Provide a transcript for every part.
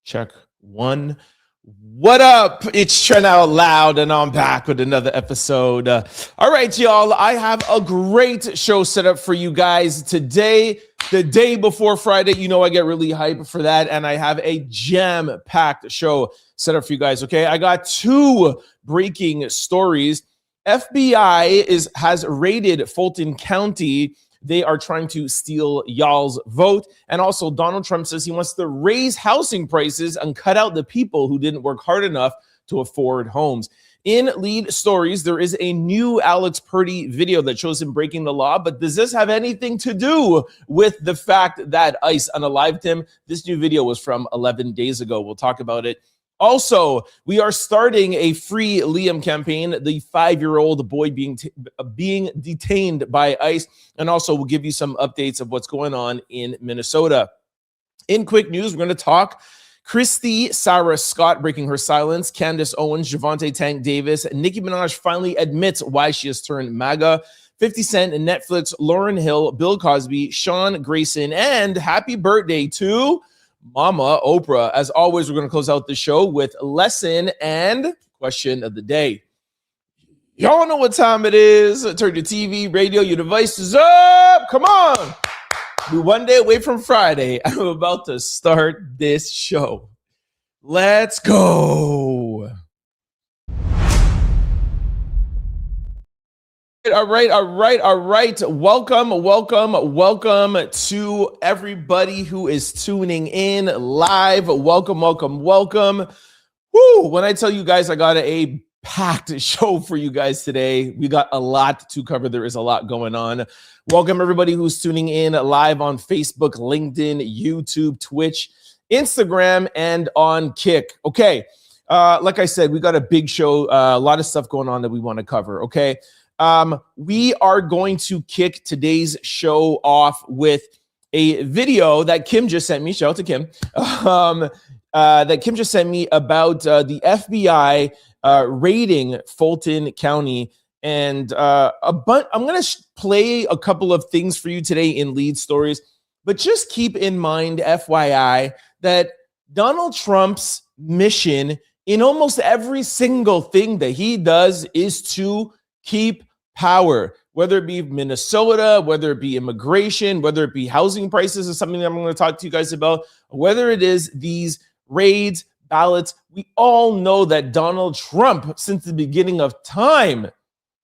Check one. What up? It's Trent Out Loud, and I'm back with another episode. All right, y'all. I have a great show set up for you guys today, the day before Friday. You know I get really hyped for that, and I have a jam-packed show set up for you guys. Okay, I got two breaking stories. FBI has raided Fulton County. They are trying to steal y'all's vote. And also Donald Trump says he wants to raise housing prices and cut out the people who didn't work hard enough to afford homes. In lead stories, there is a new Alex Pretti video that shows him breaking the law. But does this have anything to do with the fact that ICE unalived him? This new video was from 11 days ago. We'll talk about it. Also, we are starting a free Liam campaign, the 5-year-old boy being detained by ICE. And also, we'll give you some updates of what's going on in Minnesota. In quick news, we're going to talk Kristy Sarah Scott breaking her silence, Candance Owens, Gervonta Tank Davis, Nicki Minaj finally admits why she has turned Maga, 50 Cent and Netflix, Lauryn Hill, Bill Cosby, Sean Grayson, and happy birthday to Mama Oprah. As always, we're going to close out the show with lesson and question of the day. Y'all know what time it is. Turn your TV, radio, your devices up. Come on. We're one day away from Friday. I'm about to start this show. Let's go. All right. Welcome to everybody who is tuning in live. Welcome. Woo! When I tell you guys I got a packed show for you guys today, we got a lot to cover. There is a lot going on. Welcome everybody who's tuning in live on Facebook, LinkedIn, YouTube, Twitch, Instagram, and on Kick. Okay, like I said, we got a big show, a lot of stuff going on that we want to cover, okay? We are going to kick today's show off with a video that Kim just sent me. Shout out to Kim. That Kim just sent me about the FBI raiding Fulton County. And I'm going to play a couple of things for you today in lead stories. But just keep in mind, FYI, that Donald Trump's mission in almost every single thing that he does is to keep power, whether it be Minnesota, whether it be immigration, whether it be housing prices is something that I'm going to talk to you guys about, whether it is these raids, ballots. We all know that Donald Trump, since the beginning of time,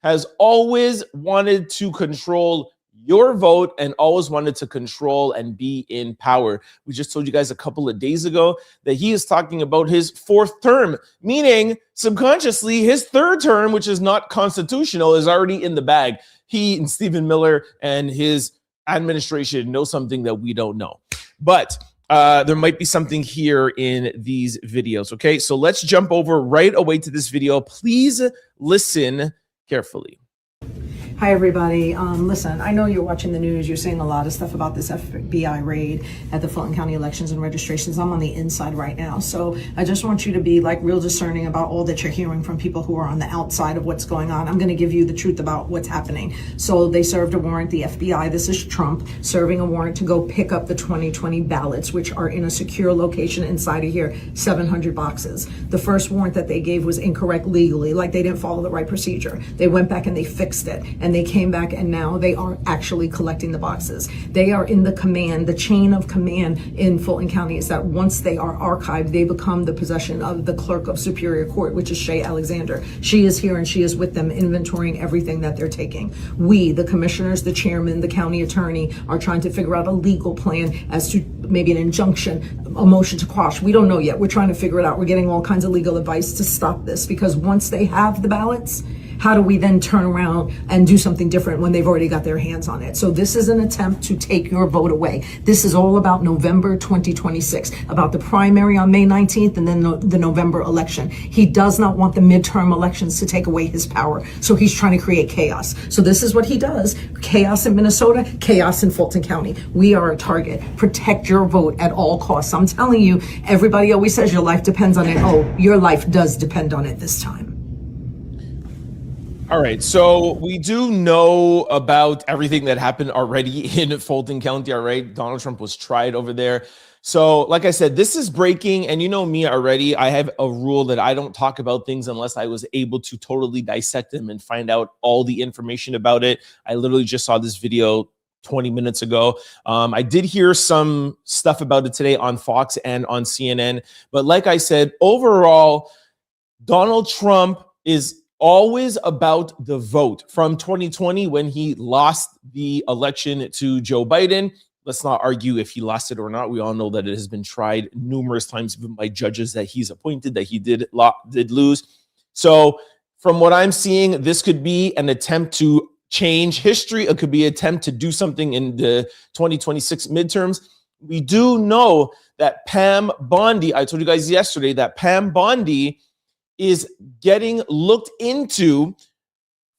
has always wanted to control your vote and always wanted to control and be in power. We just told you guys a couple of days ago that he is talking about his fourth term, meaning subconsciously his third term, which is not constitutional, is already in the bag. He and Stephen Miller and his administration know something that we don't know. But there might be something here in these videos. Okay, so let's jump over right away to this video. Please listen carefully. Hi, everybody. Listen, I know you're watching the news. You're seeing a lot of stuff about this FBI raid at the Fulton County elections and registrations. I'm on the inside right now. So I just want you to be like real discerning about all that you're hearing from people who are on the outside of what's going on. I'm going to give you the truth about what's happening. So they served a warrant, the FBI, this is Trump, serving a warrant to go pick up the 2020 ballots, which are in a secure location inside of here, 700 boxes. The first warrant that they gave was incorrect legally, like they didn't follow the right procedure. They went back and they fixed it. And they came back and now they are actually collecting the boxes. They are in the chain of command in Fulton County is that once they are archived, they become the possession of the clerk of Superior Court, which is Shay Alexander. She is here and she is with them inventorying everything that they're taking. We, the commissioners, the chairman, the county attorney, are trying to figure out a legal plan as to maybe an injunction, a motion to quash. We don't know yet. We're trying to figure it out. We're getting all kinds of legal advice to stop this because once they have the ballots, how do we then turn around and do something different when they've already got their hands on it? So this is an attempt to take your vote away. This is all about November 2026, about the primary on May 19th and then the November election. He does not want the midterm elections to take away his power. So he's trying to create chaos. So this is what he does. Chaos in Minnesota, chaos in Fulton County. We are a target. Protect your vote at all costs. I'm telling you, everybody always says your life depends on it. Oh, your life does depend on it this time. All right, so we do know about everything that happened already in Fulton County, all right? Donald Trump was tried over there. So, like I said, this is breaking, and you know me already. I have a rule that I don't talk about things unless I was able to totally dissect them and find out all the information about it. I literally just saw this video 20 minutes ago. I did hear some stuff about it today on Fox and on CNN. But like I said, overall, Donald Trump is always about the vote. From 2020, when he lost the election to Joe Biden, let's not argue if he lost it or not. We all know that it has been tried numerous times, even by judges that he's appointed, that he did lose. So from what I'm seeing, this could be an attempt to change history. It could be an attempt to do something in the 2026 midterms. We do know that Pam Bondi, I told you guys yesterday that Pam Bondi is getting looked into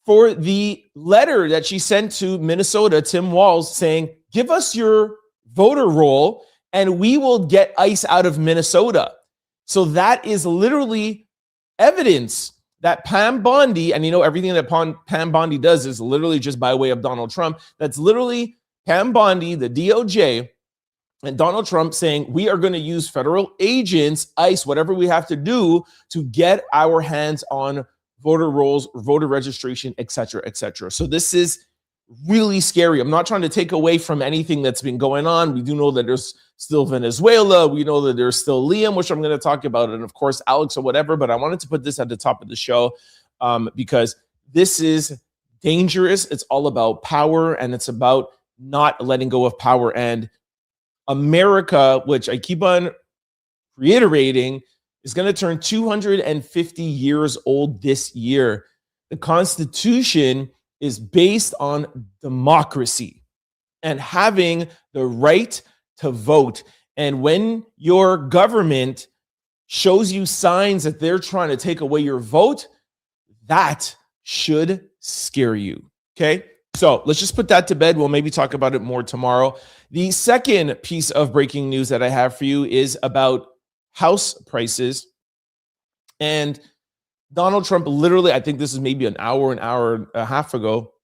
for the letter that she sent to Minnesota, Tim Walz, saying, give us your voter roll and we will get ICE out of Minnesota. So that is literally evidence that Pam Bondi, and you know, everything that Pam Bondi does is literally just by way of Donald Trump. That's literally Pam Bondi, the DOJ, and Donald Trump saying, we are going to use federal agents, ICE, whatever we have to do to get our hands on voter rolls, voter registration, et cetera, et cetera. So this is really scary. I'm not trying to take away from anything that's been going on. We do know that there's still Venezuela. We know that there's still Liam, which I'm going to talk about, and of course, Alex or whatever. But I wanted to put this at the top of the show because this is dangerous. It's all about power, and it's about not letting go of power. And America, which I keep on reiterating, is going to turn 250 years old this year. The Constitution is based on democracy and having the right to vote. And when your government shows you signs that they're trying to take away your vote, that should scare you. Okay? So let's just put that to bed. We'll maybe talk about it more tomorrow. The second piece of breaking news that I have for you is about house prices. And Donald Trump literally, I think this is maybe an hour and a half ago,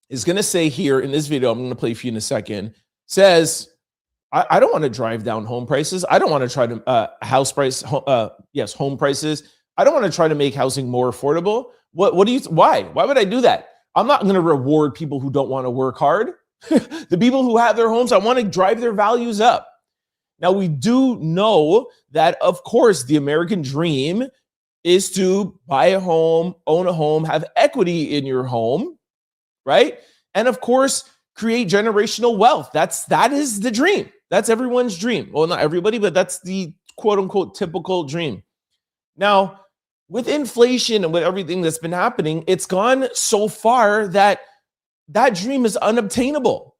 is going to say here in this video, I'm going to play for you in a second, says, I don't want to drive down home prices. I don't want to try to home prices. I don't want to try to make housing more affordable. Why would I do that? I'm not going to reward people who don't want to work hard. The people who have their homes, I want to drive their values up. Now, we do know that, of course, the American dream is to buy a home, own a home, have equity in your home, right? And of course, create generational wealth. That is the dream. That's everyone's dream. Well, not everybody, but that's the quote unquote typical dream. Now, with inflation and with everything that's been happening, it's gone so far that that dream is unobtainable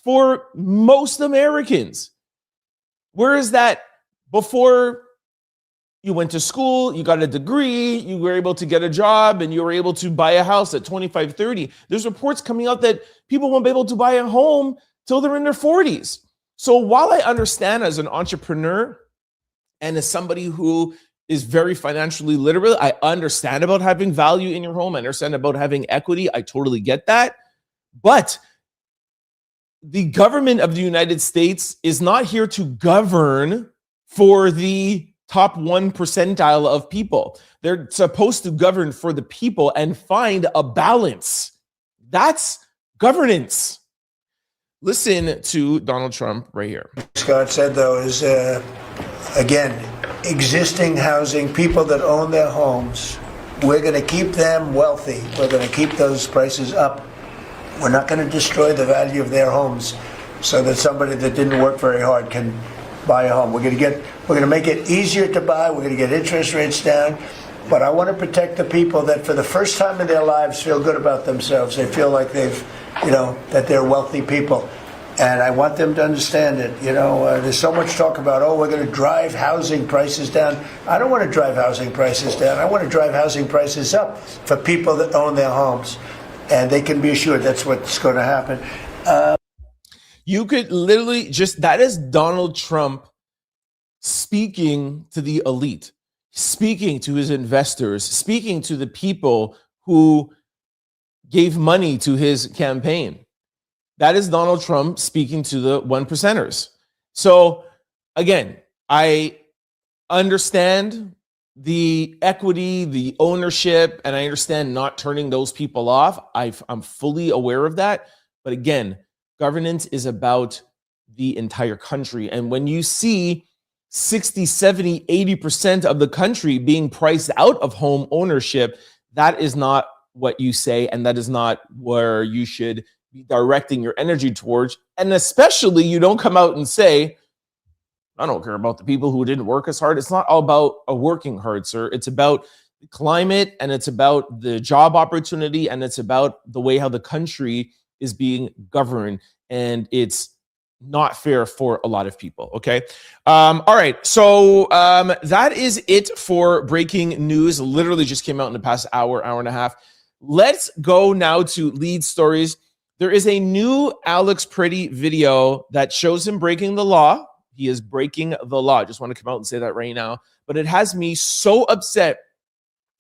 for most Americans. Whereas that before you went to school, you got a degree, you were able to get a job, and you were able to buy a house at 25, 30. There's reports coming out that people won't be able to buy a home till they're in their 40s. So while I understand as an entrepreneur and as somebody who is very financially literate, I understand about having value in your home. I understand about having equity. I totally get that. But the government of the United States is not here to govern for the top 1 percentile of people. They're supposed to govern for the people and find a balance. That's governance. Listen to Donald Trump right here. Scott said, though, is, again, existing housing, people that own their homes, we're going to keep them wealthy. We're going to keep those prices up. We're not going to destroy the value of their homes so that somebody that didn't work very hard can buy a home. We're going to make it easier to buy. We're going to get interest rates down. But I want to protect the people that for the first time in their lives feel good about themselves. They feel like that they're wealthy people. And I want them to understand it. There's so much talk about, we're going to drive housing prices down. I don't want to drive housing prices down. I want to drive housing prices up for people that own their homes. And they can be assured that's what's going to happen. You could literally that is Donald Trump speaking to the elite, speaking to his investors, speaking to the people who gave money to his campaign. That is Donald Trump speaking to the 1 percenters. So again, I understand the equity, the ownership, and I understand not turning those people off. I'm fully aware of that. But again, governance is about the entire country. And when you see 60, 70, 80% of the country being priced out of home ownership, that is not what you say, and that is not where you should be directing your energy towards. And especially, you don't come out and say, I don't care about the people who didn't work as hard. It's not all about working hard, sir. It's about the climate, and it's about the job opportunity, and it's about the way how the country is being governed. And it's not fair for a lot of people. Okay. All right. So that is it for breaking news. Literally just came out in the past hour and a half. Let's go now to lead stories. There is a new Alex Pretti video that shows him breaking the law. He is breaking the law. I just want to come out and say that right now. But it has me so upset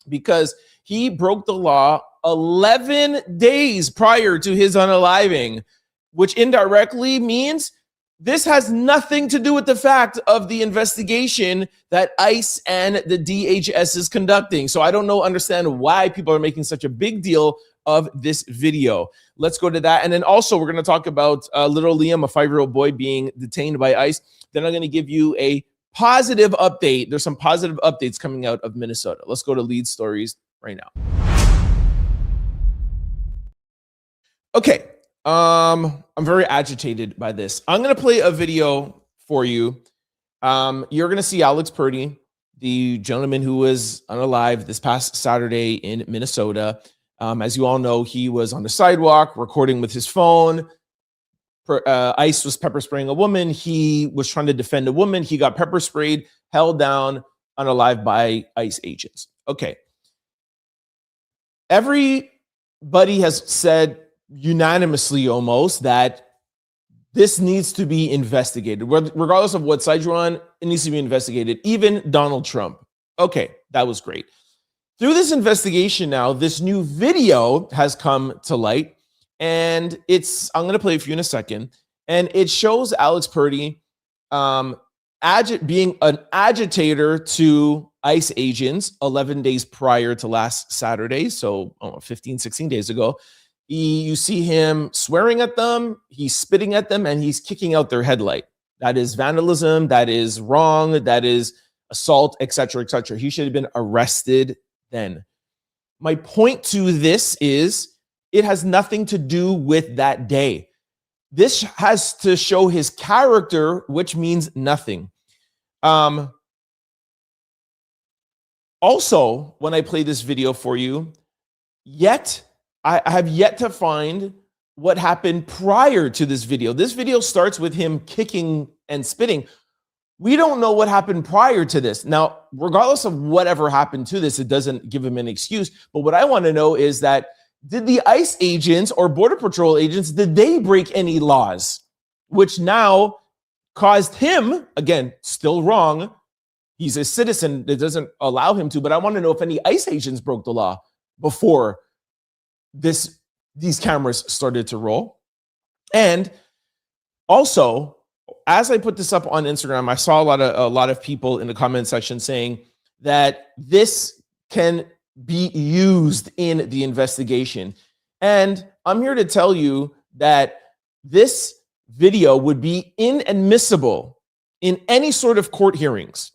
because he broke the law 11 days prior to his unaliving, which indirectly means this has nothing to do with the fact of the investigation that ICE and the DHS is conducting. So I don't understand why people are making such a big deal of this video. Let's go to that. And then also we're going to talk about little Liam, a 5-year-old boy being detained by ICE. Then I'm going to give you a positive update. There's some positive updates coming out of Minnesota. Let's go to lead stories right now. Okay. I'm very agitated by this. I'm going to play a video for you. You're going to see Alex Pretti, the gentleman who was unalived this past Saturday in Minnesota. As you all know, he was on the sidewalk recording with his phone. ICE was pepper spraying a woman. He was trying to defend a woman. He got pepper sprayed, held down, unalived by ICE agents. Okay. Everybody has said unanimously almost that this needs to be investigated. Regardless of what side you're on, it needs to be investigated. Even Donald Trump. Okay, that was great. Through this investigation now, this new video has come to light. And I'm going to play it for you in a second. And it shows Alex Pretti being an agitator to ICE agents 11 days prior to last Saturday. So 15, 16 days ago. You see him swearing at them, he's spitting at them, and he's kicking out their headlight. That is vandalism. That is wrong. That is assault, etc., etc. He should have been arrested then. My point to this is it has nothing to do with that day. This has to show his character, which means nothing. Also, when I play this video for you, I have yet to find what happened prior to this video. This video starts with him kicking and spitting. We don't know what happened prior to this. Now, regardless of whatever happened to this, it doesn't give him an excuse. But what I want to know is that did the ICE agents or Border Patrol agents, did they break any laws? Which now caused him, again, still wrong. He's a citizen. That doesn't allow him to. But I want to know if any ICE agents broke the law before these cameras started to roll. And also, as I put this up on Instagram, I saw a lot of people in the comment section saying that this can be used in the investigation. And I'm here to tell you that this video would be inadmissible in any sort of court hearings.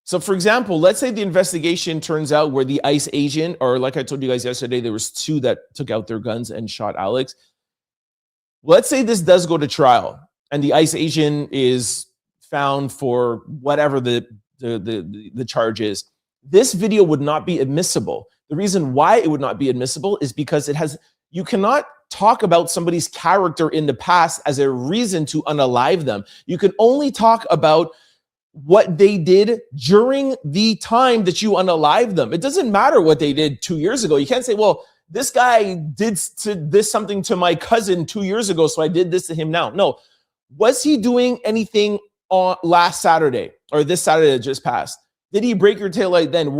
So for example, let's say the investigation turns out where the ICE agent, or like I told you guys yesterday, there was 2 that took out their guns and shot Alex. Let's say this does go to trial and the ICE agent is found for whatever the charge is. This video would not be admissible. The reason why it would not be admissible is because you cannot talk about somebody's character in the past as a reason to unalive them. You can only talk about what they did during the time that you unalive them. It doesn't matter what they did 2 years ago. You can't say, well, this guy did something to my cousin 2 years ago, so I did this to him now. No. Was he doing anything on last Saturday or this Saturday that just passed? Did he break your taillight then?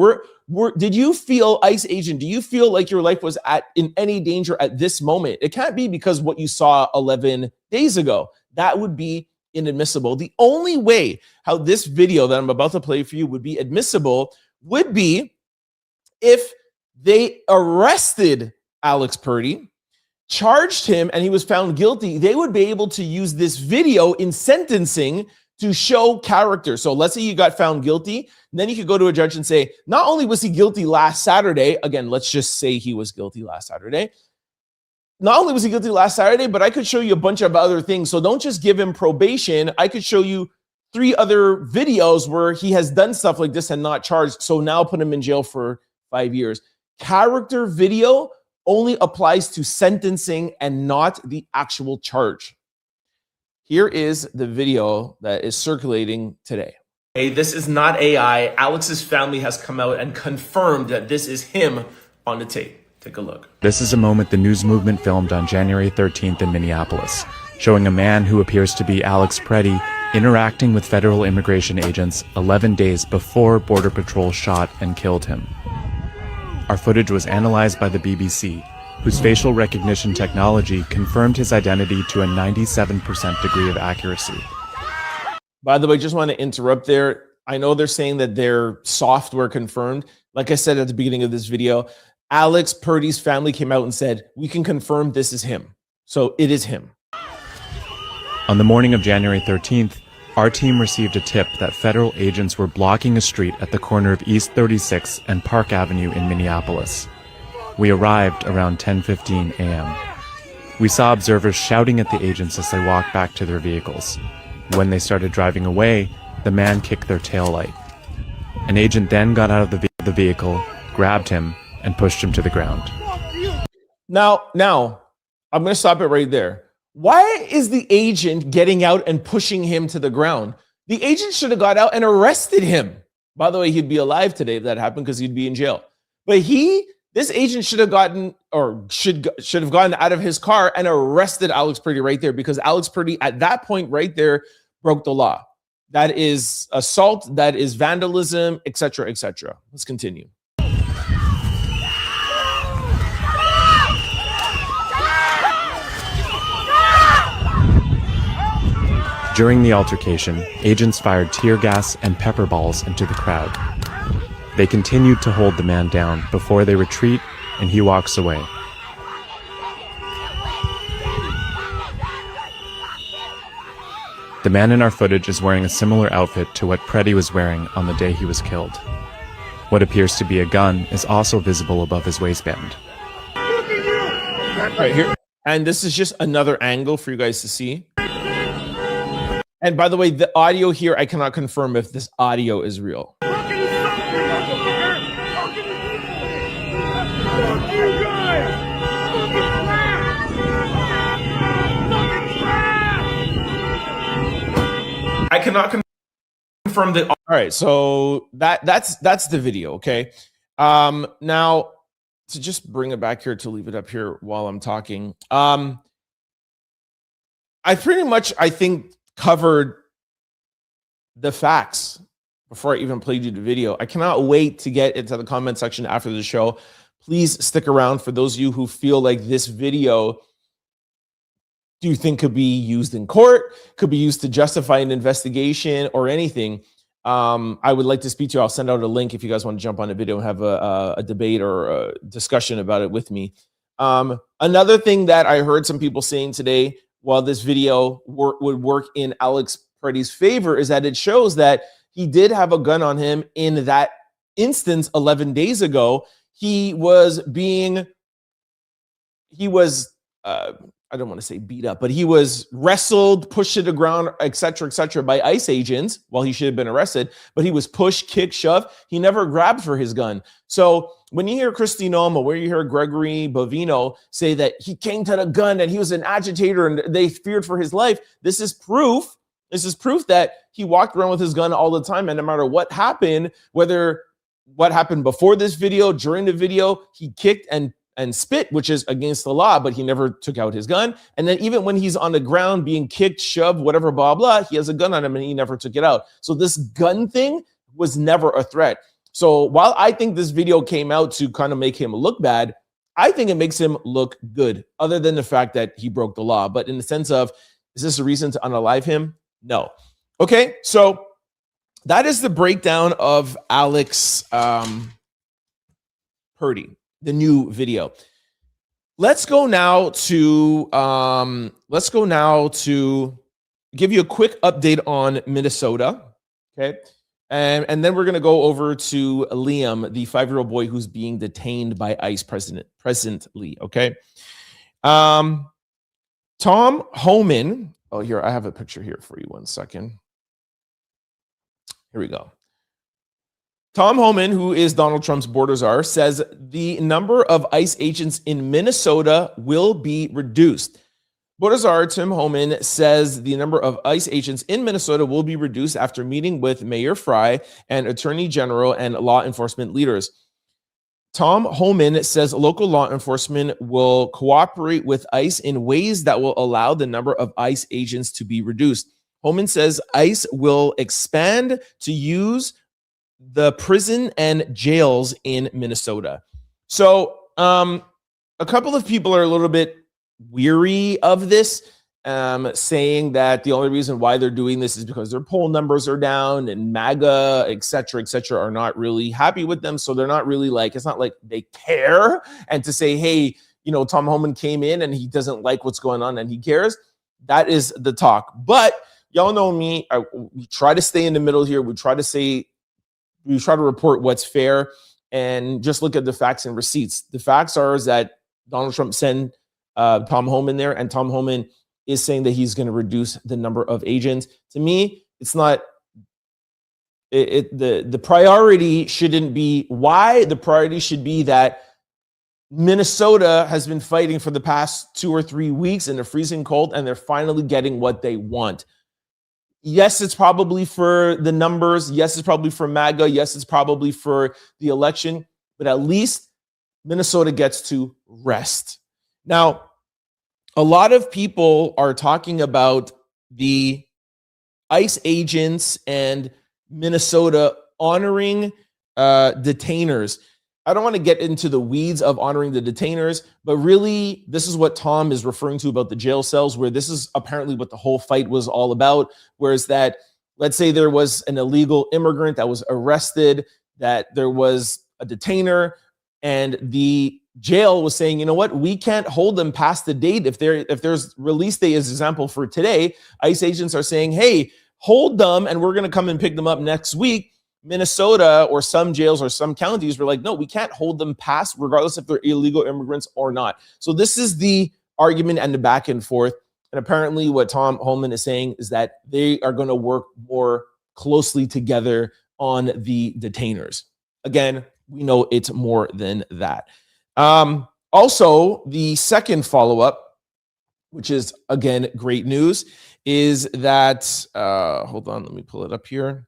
Did you feel, ICE agent, do you feel like your life was in any danger at this moment? It can't be because what you saw 11 days ago. That would be inadmissible. The only way how this video that I'm about to play for you would be admissible would be if they arrested Alex Pretti, charged him, and he was found guilty. They would be able to use this video in sentencing to show character. So let's say you got found guilty, then you could go to a judge and say, not only was he guilty last Saturday, again, let's just say he was guilty last Saturday. Not only was he guilty last Saturday, but I could show you a bunch of other things. So don't just give him probation. I could show you 3 other videos where he has done stuff like this and not charged. So now put him in jail for 5 years. Character video only applies to sentencing and not the actual charge. Here is the video that is circulating today. Hey, this is not AI. Alex's family has come out and confirmed that this is him on the tape. Take a look. This is a moment the news movement filmed on January 13th in Minneapolis, showing a man who appears to be Alex Pretti interacting with federal immigration agents 11 days before Border Patrol shot and killed him. Our footage was analyzed by the BBC, whose facial recognition technology confirmed his identity to a 97% degree of accuracy. By the way, just want to interrupt there. I know they're saying that their software confirmed. Like I said at the beginning of this video, Alex Pretti's family came out and said, we can confirm this is him. So it is him. On the morning of January 13th, our team received a tip that federal agents were blocking a street at the corner of East 36 and Park Avenue in Minneapolis. We arrived around 10:15 a.m. We saw observers shouting at the agents as they walked back to their vehicles. When they started driving away, the man kicked their taillight. An agent then got out of the vehicle, grabbed him, and pushed him to the ground. Now, I'm going to stop it right there. Why is the agent getting out and pushing him to the ground? The agent should have got out and arrested him. By the way, he'd be alive today if that happened because he'd be in jail. But this agent should have gotten, or should have gotten out of his car and arrested Alex Pretti right there, because Alex Pretti at that point right there broke the law. That is assault, that is vandalism, etc., etc. Let's continue. During the altercation, agents fired tear gas and pepper balls into the crowd. They continued to hold the man down before they retreat, and he walks away. The man in our footage is wearing a similar outfit to what Pretti was wearing on the day he was killed. What appears to be a gun is also visible above his waistband. Right here. And this is just another angle for you guys to see. And by the way, the audio here, I cannot confirm if this audio is real. I cannot confirm that. All right, so that's the video, okay? Now, to just bring it back here, to leave it up here while I'm talking, I pretty much, I think, covered the facts before I even played you the video. I cannot wait to get into the comment section after the show. Please stick around for those of you who feel like this video, do you think could be used in court, could be used to justify an investigation or anything. I would like to speak to you. I'll send out a link if you guys want to jump on a video and have a debate or a discussion about it with me. Another thing that I heard some people saying today, while this video would work in Alex Pretti's favor, is that it shows that he did have a gun on him in that instance 11 days ago. He was I don't want to say beat up, but he was wrestled, pushed to the ground, etc., by ICE agents while he should have been arrested. But he was pushed, kicked, shoved. He never grabbed for his gun. So when you hear Kristy Noma, where you hear Gregory Bovino say that he came to the gun and he was an agitator and they feared for his life, this is proof. This is proof that he walked around with his gun all the time, and no matter what happened, whether what happened before this video, during the video, he kicked and spit, which is against the law, but he never took out his gun. And then even when he's on the ground being kicked, shoved, whatever, blah, blah, he has a gun on him and he never took it out. So this gun thing was never a threat. So while I think this video came out to kind of make him look bad, I think it makes him look good, other than the fact that he broke the law. But in the sense of, is this a reason to unalive him? No. Okay, so that is the breakdown of Alex Pretti, the new video. Let's go now to give you a quick update on Minnesota. Okay. And then we're gonna go over to Liam, the 5-year-old boy who's being detained by ICE presently. Okay. Tom Homan. Oh, here, I have a picture here for you. 1 second. Here we go. Tom Homan, who is Donald Trump's border czar, says the number of ICE agents in Minnesota will be reduced. Border czar Tim Homan says the number of ICE agents in Minnesota will be reduced after meeting with Mayor Frey and Attorney General and law enforcement leaders. Tom Homan says local law enforcement will cooperate with ICE in ways that will allow the number of ICE agents to be reduced. Homan says ICE will expand to use the prison and jails in Minnesota. So a couple of people are a little bit weary of this, saying that the only reason why they're doing this is because their poll numbers are down and Maga, et cetera, are not really happy with them. So they're not really like, it's not like they care. And to say, hey, you know, Tom Homan came in and he doesn't like what's going on and he cares. That is the talk. But y'all know me. We try to stay in the middle here. We try to report what's fair and just look at the facts and receipts. The facts are is that Donald Trump sent Tom Homan there, and Tom Homan is saying that he's going to reduce the number of agents. To me, it's not the priority shouldn't be why. The priority should be that Minnesota has been fighting for the past 2 or 3 weeks in the freezing cold, and they're finally getting what they want. Yes, it's probably for the numbers. Yes, it's probably for MAGA. Yes, it's probably for the election, but at least Minnesota gets to rest. Now, a lot of people are talking about the ICE agents and Minnesota honoring detainers. I don't want to get into the weeds of honoring the detainers, but really, this is what Tom is referring to about the jail cells, where this is apparently what the whole fight was all about. Whereas that, let's say there was an illegal immigrant that was arrested, that there was a detainer, and the jail was saying, you know what, we can't hold them past the date. If there's release day as example for today, ICE agents are saying, hey, hold them, and we're going to come and pick them up next week. Minnesota or some jails or some counties were like, no, we can't hold them past, regardless if they're illegal immigrants or not. So this is the argument and the back and forth. And apparently what Tom Homan is saying is that they are going to work more closely together on the detainers. Again, we know it's more than that. Also, the second follow-up, which is, again, great news, is that, hold on, let me pull it up here.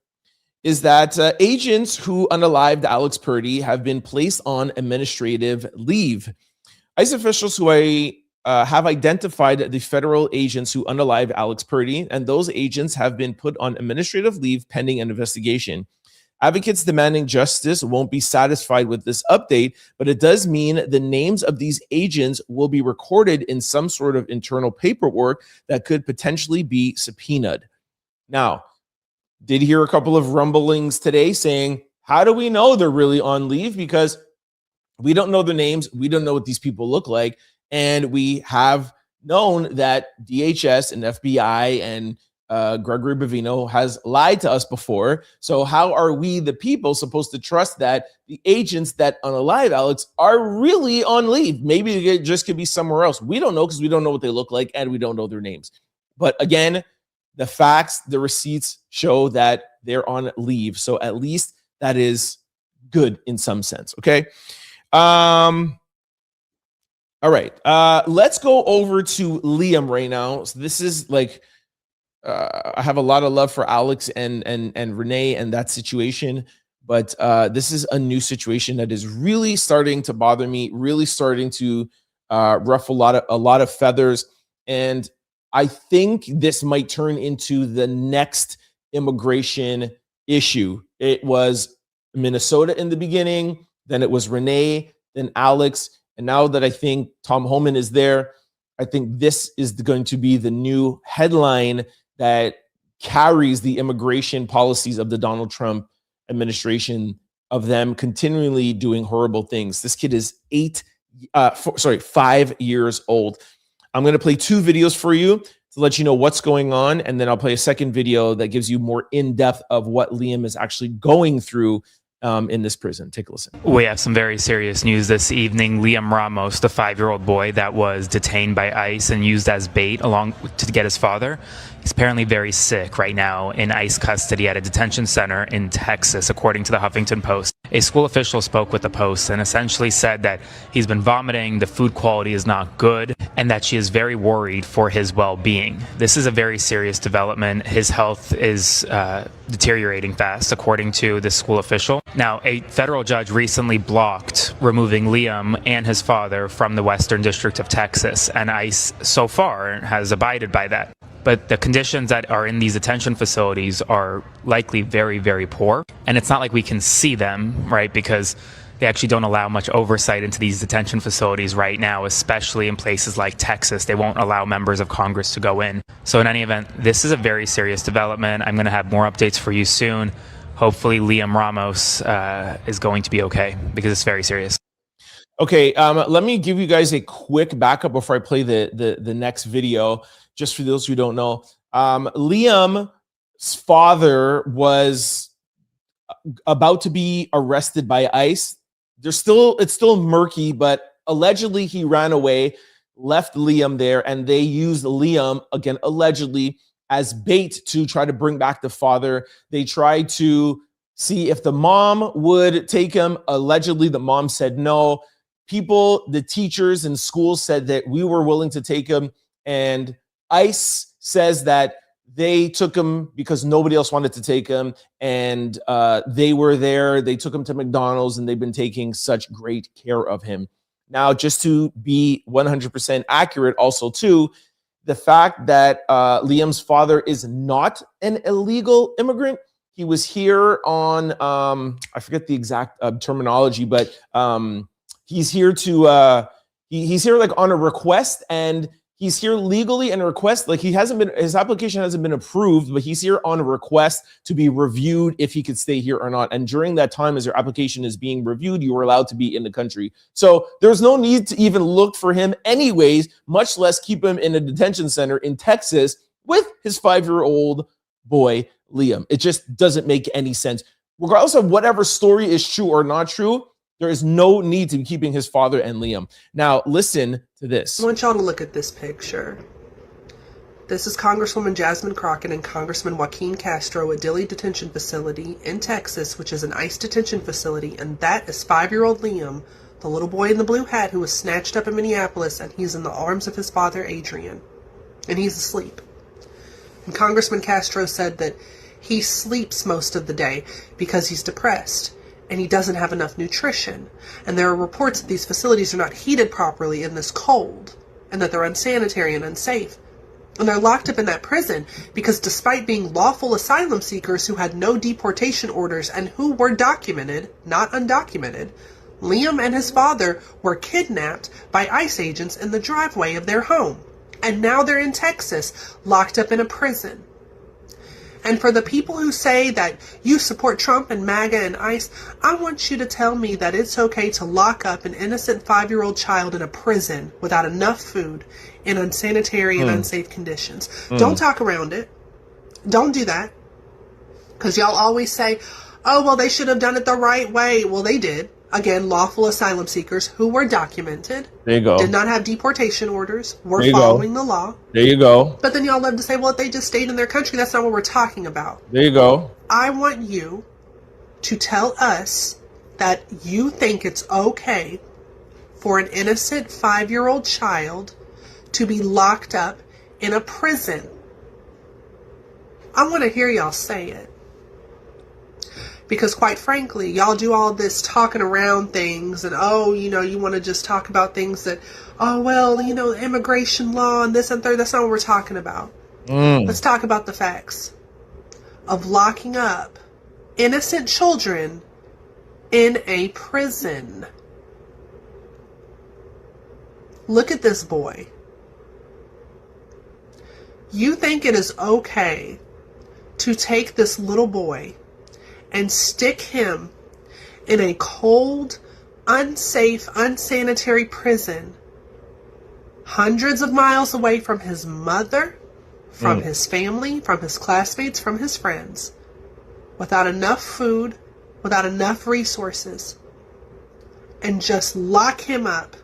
Is that agents who unalived Alex Pretti have been placed on administrative leave. ICE officials who have identified the federal agents who unalived Alex Pretti, and those agents have been put on administrative leave pending an investigation. Advocates demanding justice won't be satisfied with this update, but it does mean the names of these agents will be recorded in some sort of internal paperwork that could potentially be subpoenaed. Now, did hear a couple of rumblings today saying, how do we know they're really on leave? Because we don't know their names. We don't know what these people look like. And we have known that DHS and FBI and Gregory Bavino has lied to us before. So how are we, the people, supposed to trust that the agents that unalive Alex are really on leave? Maybe it just could be somewhere else. We don't know because we don't know what they look like and we don't know their names. But again, the facts, the receipts show that they're on leave. So at least that is good in some sense. Okay. All right. Let's go over to Liam right now. So this is like, I have a lot of love for Alex and Renee and that situation. But this is a new situation that is really starting to bother me, really starting to ruffle a lot of feathers. And I think this might turn into the next immigration issue. It was Minnesota in the beginning, then it was Renee, then Alex, and now that I think Tom Homan is there, I think this is going to be the new headline that carries the immigration policies of the Donald Trump administration, of them continually doing horrible things. This kid is 5 years old. I'm going to play 2 videos for you to let you know what's going on, and then I'll play a second video that gives you more in-depth of what Liam is actually going through in this prison. Take a listen. We have some very serious news this evening. Liam Ramos, the 5-year-old boy that was detained by ICE and used as bait along to get his father, he's apparently very sick right now in ICE custody at a detention center in Texas, according to the Huffington Post. A school official spoke with the Post and essentially said that he's been vomiting, the food quality is not good, and that she is very worried for his well-being. This is a very serious development. His health is deteriorating fast, according to the school official. Now, a federal judge recently blocked removing Liam and his father from the Western District of Texas, and ICE so far has abided by that. But the conditions that are in these detention facilities are likely very, very poor. And it's not like we can see them, right? Because they actually don't allow much oversight into these detention facilities right now, especially in places like Texas. They won't allow members of Congress to go in. So in any event, this is a very serious development. I'm going to have more updates for you soon. Hopefully Liam Ramos is going to be okay, because it's very serious. Okay, let me give you guys a quick backup before I play the next video, just for those who don't know. Liam's father was about to be arrested by ICE. It's still murky, but allegedly he ran away, left Liam there, and they used Liam, again, allegedly, as bait to try to bring back the father. They tried to see if the mom would take him. Allegedly, the mom said no. The teachers in school said that we were willing to take him, and ICE says that they took him because nobody else wanted to take him, and they were there. They took him to McDonald's, and they've been taking such great care of him. Now, just to be 100% accurate also too, the fact that Liam's father is not an illegal immigrant. He was here on, I forget the exact terminology, but he's here to, he's here like on a request, and he's here legally and a request. Like his application hasn't been approved, but he's here on a request to be reviewed if he could stay here or not. And during that time, as your application is being reviewed, you are allowed to be in the country. So there's no need to even look for him anyways, much less keep him in a detention center in Texas with his 5-year-old boy, Liam. It just doesn't make any sense. Regardless of whatever story is true or not true, there is no need to be keeping his father and Liam. Now, listen to this. I want y'all to look at this picture. This is Congresswoman Jasmine Crockett and Congressman Joaquin Castro at Dilley Detention Facility in Texas, which is an ICE detention facility, and that is 5-year-old Liam, the little boy in the blue hat who was snatched up in Minneapolis, and he's in the arms of his father, Adrian, and he's asleep. And Congressman Castro said that he sleeps most of the day because he's depressed, and he doesn't have enough nutrition. And there are reports that these facilities are not heated properly in this cold, and that they're unsanitary and unsafe. And they're locked up in that prison because despite being lawful asylum seekers who had no deportation orders and who were documented, not undocumented, Liam and his father were kidnapped by ICE agents in the driveway of their home. And now they're in Texas, locked up in a prison. And for the people who say that you support Trump and MAGA and ICE, I want you to tell me that it's okay to lock up an innocent 5-year-old child in a prison without enough food in unsanitary and unsafe conditions. Don't talk around it. Don't do that. Because y'all always say, oh, well, they should have done it the right way. Well, they did. Again, lawful asylum seekers who were documented. There you go. Did not have deportation orders. Were following the law. There you go. But then y'all love to say, well, if they just stayed in their country, that's not what we're talking about. There you go. I want you to tell us that you think it's okay for an innocent 5-year-old child to be locked up in a prison. I want to hear y'all say it. Because quite frankly, y'all do all this talking around things and, oh, you know, you want to just talk about things that, oh, well, you know, immigration law and this and third. That's not what we're talking about. Let's talk about the facts of locking up innocent children in a prison. Look at this boy. You think it is okay to take this little boy and stick him in a cold, unsafe, unsanitary prison hundreds of miles away from his mother, from his family, from his classmates, from his friends, without enough food, without enough resources, and just lock him up.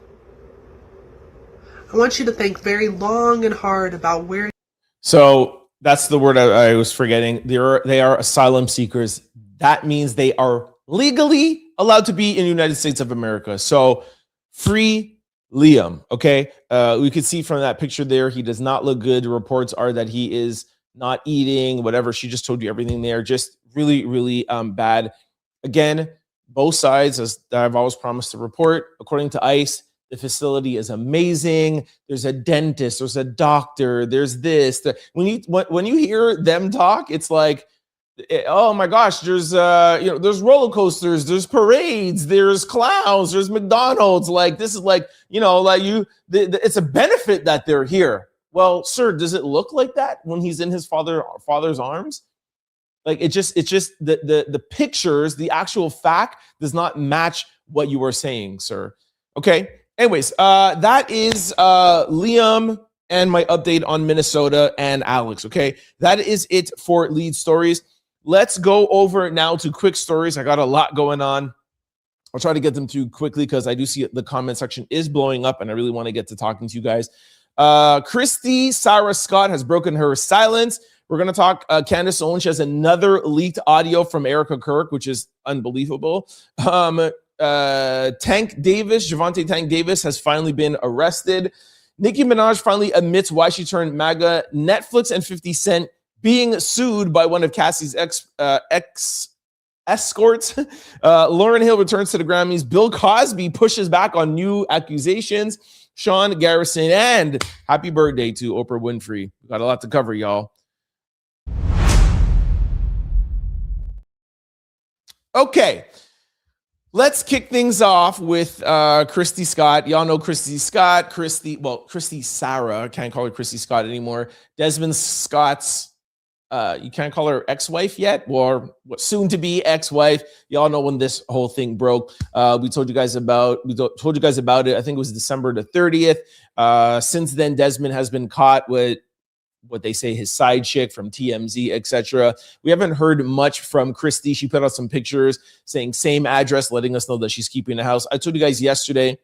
I want you to think very long and hard about where. So that's the word I was forgetting. They are asylum seekers. That means they are legally allowed to be in the United States of America. So free Liam, okay? We could see from that picture there, he does not look good. The reports are that he is not eating, whatever. She just told you everything there. Just really, really bad. Again, both sides, as I've always promised to report, according to ICE, the facility is amazing. There's a dentist, there's a doctor, there's this. When you hear them talk, it's like, oh my gosh, there's there's roller coasters, there's parades, there's clowns, there's McDonald's. Like, this is like, it's a benefit that they're here. Well, sir, does it look like that when he's in his father's arms? Like, it's just the pictures, the actual fact does not match what you were saying, sir. Okay. Anyways, that is Liam and my update on Minnesota and Alex. Okay, that is it for lead stories. Let's go over now to quick stories. I got a lot going on. I'll try to get them through quickly because I do see the comment section is blowing up and I really want to get to talking to you guys. Kristy Sarah Scott has broken her silence. We're going to talk Candance Owens. She has another leaked audio from Erica Kirk, which is unbelievable. Gervonta Tank Davis has finally been arrested. Nicki Minaj finally admits why she turned MAGA. Netflix and 50 Cent being sued by one of Cassie's escorts. Lauryn Hill returns to the Grammys. Bill Cosby pushes back on new accusations. Sean Garrison, and happy birthday to Oprah Winfrey. We got a lot to cover, y'all. Okay, let's kick things off with Kristy Scott. Y'all know Kristy Scott. Kristy Sarah. I can't call her Kristy Scott anymore. Desmond Scott's, you can't call her ex-wife yet, or soon to be ex-wife. Y'all know when this whole thing broke. We told you guys about it. I think it was December the 30th. Since then, Desmond has been caught with what they say his side chick from TMZ, etc. We haven't heard much from Kristy. She put out some pictures saying same address, letting us know that she's keeping the house. I told you guys yesterday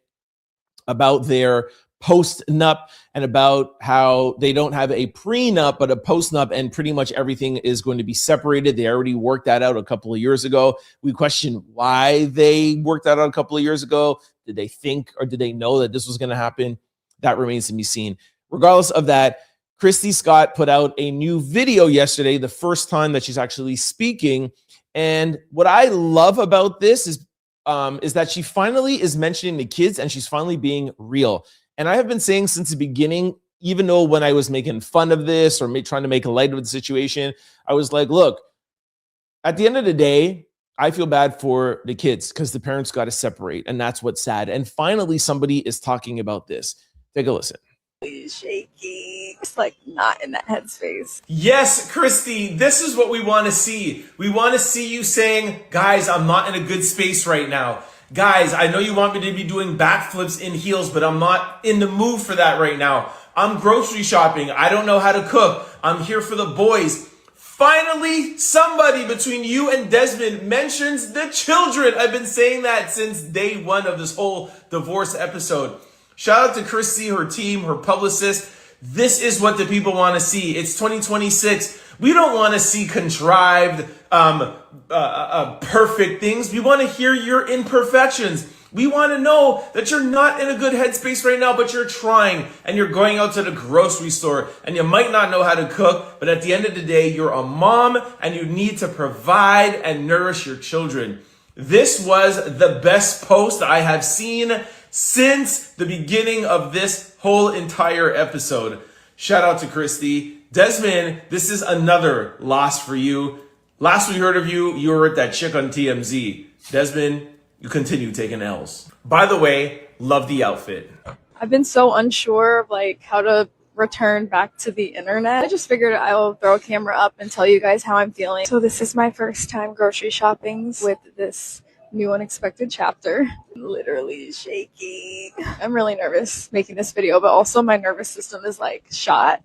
about their post-nup and about how they don't have a prenup, but a post-nup, and pretty much everything is going to be separated. They already worked that out a couple of years ago. We questioned why they worked that out a couple of years ago. Did they think or did they know that this was going to happen? That remains to be seen. Regardless of that, Kristy Scott put out a new video yesterday, the first time that she's actually speaking. And what I love about this is that she finally is mentioning the kids and she's finally being real. And I have been saying since the beginning, even though when I was making fun of this or trying to make light of the situation, I was like, look, at the end of the day, I feel bad for the kids because the parents got to separate. And that's what's sad. And finally, somebody is talking about this. Take a listen. Shaky. It's like not in that headspace. Yes, Kristy, this is what we want to see. We want to see you saying, guys, I'm not in a good space right now. Guys, I know you want me to be doing backflips in heels, but I'm not in the mood for that right now. I'm grocery shopping. I don't know how to cook. I'm here for the boys. Finally, somebody between you and Desmond mentions the children. I've been saying that since day one of this whole divorce episode. Shout out to Kristy, her team, her publicist. This is what the people want to see. It's 2026. We don't want to see contrived, perfect things. We want to hear your imperfections. We want to know that you're not in a good headspace right now, but you're trying and you're going out to the grocery store and you might not know how to cook, but at the end of the day, you're a mom and you need to provide and nourish your children. This was the best post I have seen since the beginning of this whole entire episode. Shout out to Kristy. Desmond, this is another loss for you. Last we heard of you, you were with that chick on TMZ. Desmond, you continue taking L's. By the way, love the outfit. I've been so unsure of like how to returned back to the internet. I just figured I will throw a camera up and tell you guys how I'm feeling. So this is my first time grocery shopping with this new unexpected chapter. I'm literally shaking. I'm really nervous making this video, but also my nervous system is like shot.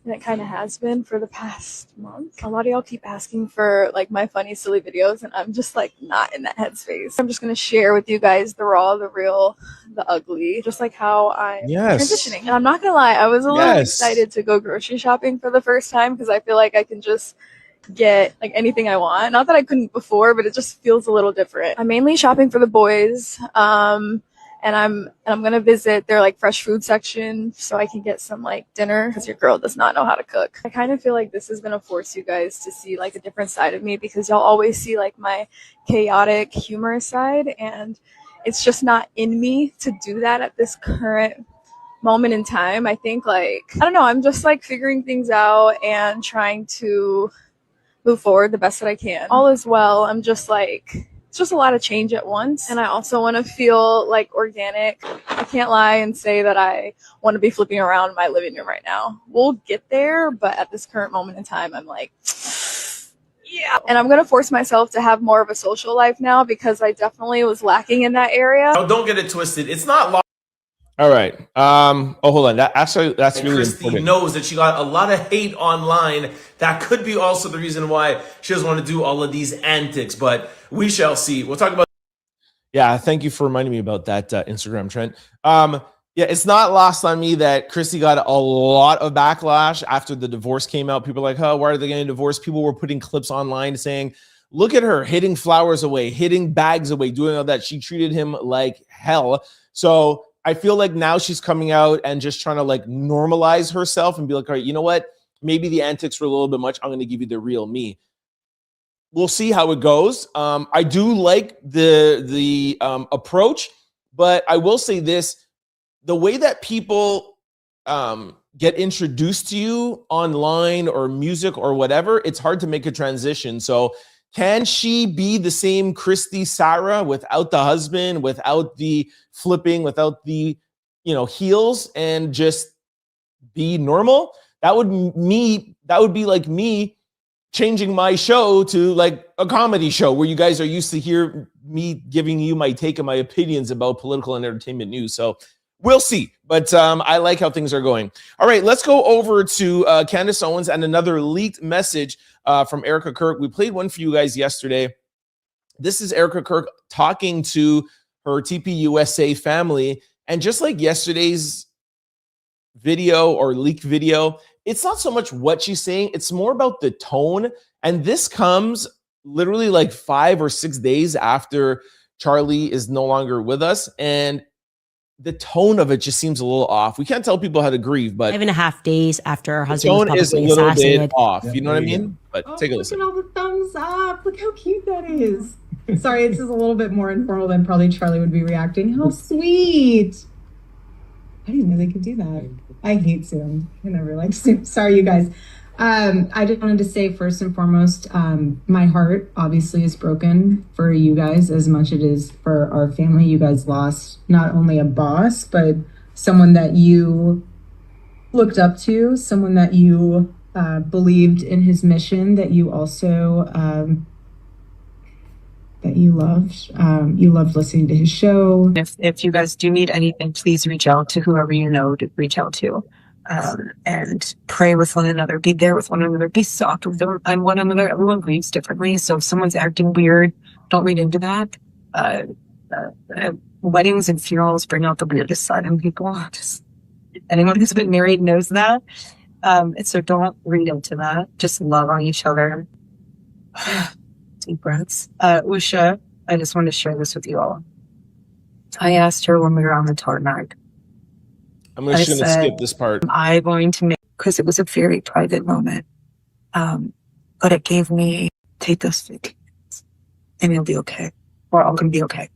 And it kind of has been for the past month. A lot of y'all keep asking for like my funny, silly videos, and I'm just like not in that headspace. I'm just going to share with you guys the raw, the real, the ugly, just like how I'm transitioning. And I'm not going to lie, I was a little excited to go grocery shopping for the first time because I feel like I can just get like anything I want. Not that I couldn't before, but it just feels a little different. I'm mainly shopping for the boys. And I'm gonna visit their like fresh food section so I can get some like dinner because your girl does not know how to cook. I kind of feel like this is gonna force you guys to see like a different side of me because y'all always see like my chaotic, humorous side, and it's just not in me to do that at this current moment in time. I think like, I don't know, I'm just like figuring things out and trying to move forward the best that I can. All is well. I'm just like, it's just a lot of change at once. And I also want to feel like organic. I can't lie and say that I want to be flipping around my living room right now. We'll get there, but at this current moment in time, I'm like, yeah. And I'm going to force myself to have more of a social life now because I definitely was lacking in that area. Oh, don't get it twisted. It's not all right. Oh, hold on. That's really Kristy important. knows that she got a lot of hate online. That could be also the reason why she doesn't want to do all of these antics, but we shall see. We'll talk about. Yeah, thank you for reminding me about that Instagram trend. Yeah, it's not lost on me that Kristy got a lot of backlash after the divorce came out. People are like, oh, why are they getting divorced? People were putting clips online saying, look at her hitting flowers away, hitting bags away, doing all that. She treated him like hell. So I feel like now she's coming out and just trying to like normalize herself and be like, all right, you know what? Maybe the antics were a little bit much. I'm going to give you the real me. We'll see how it goes. I do like the approach, but I will say this, the way that people get introduced to you online or music or whatever, it's hard to make a transition. So can she be the same Kristy Sarah without the husband, without the flipping, without the, heels, and just be normal? That would be like me changing my show to like a comedy show where you guys are used to hear me giving you my take and my opinions about political and entertainment news. So we'll see. But I like how things are going. All right, let's go over to Candance Owens and another leaked message from Erica Kirk. We played one for you guys yesterday. This is Erica Kirk talking to her TPUSA family. And just like yesterday's video or leaked video, it's not so much what she's saying. It's more about the tone. And this comes literally like 5 or 6 days after Charlie is no longer with us. And the tone of it just seems a little off. We can't tell people how to grieve, but 5.5 days after her husband the tone was is a publicly little assassinated. bit off. You know what I mean? But take a listen. Look at all the thumbs up. Look how cute that is. Sorry, this is a little bit more informal than probably Charlie would be reacting. How sweet. I didn't know they could do that. I hate Zoom. I never liked Zoom. Sorry, you guys. I just wanted to say first and foremost, my heart obviously is broken for you guys as much as it is for our family. You guys lost not only a boss, but someone that you looked up to, someone that you believed in his mission, that you also that you loved. You loved listening to his show. If you guys do need anything, please reach out to whoever you know to reach out to. And pray with one another, be there with one another, be soft with one another. Everyone grieves differently. So if someone's acting weird, don't read into that. Weddings and funerals bring out the weirdest side in people. Just anyone who's been married knows that. And so don't read into that. Just love on each other. Deep breaths. Usha, I just want to share this with you all. I asked her when we were on the tarmac. I'm just going to skip this part. I'm going to make, because it was a very private moment. But it gave me, take those 15 minutes and you'll be okay. We're all going to be okay.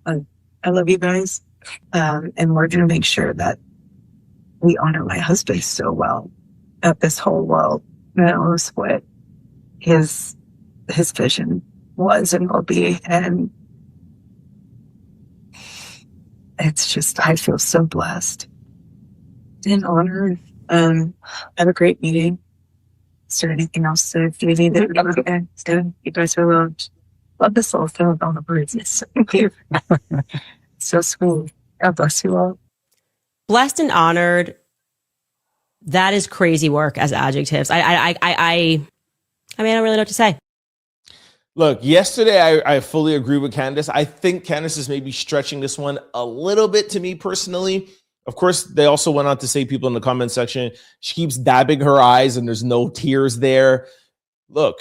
I love you guys. And we're going to make sure that we honor my husband so well that this whole world knows what his vision was and will be. And it's just, I feel so blessed been honored. Have a great meeting. Is there anything else to do that? You guys are loved. Love this little film on the birds. It's so cute. So sweet. God bless you all. Blessed and honored. That is crazy work as adjectives. I mean, I don't really know what to say. Look, yesterday I fully agree with Candance. I think Candance is maybe stretching this one a little bit to me personally. Of course, they also went on to say, people in the comment section, she keeps dabbing her eyes and there's no tears there. Look,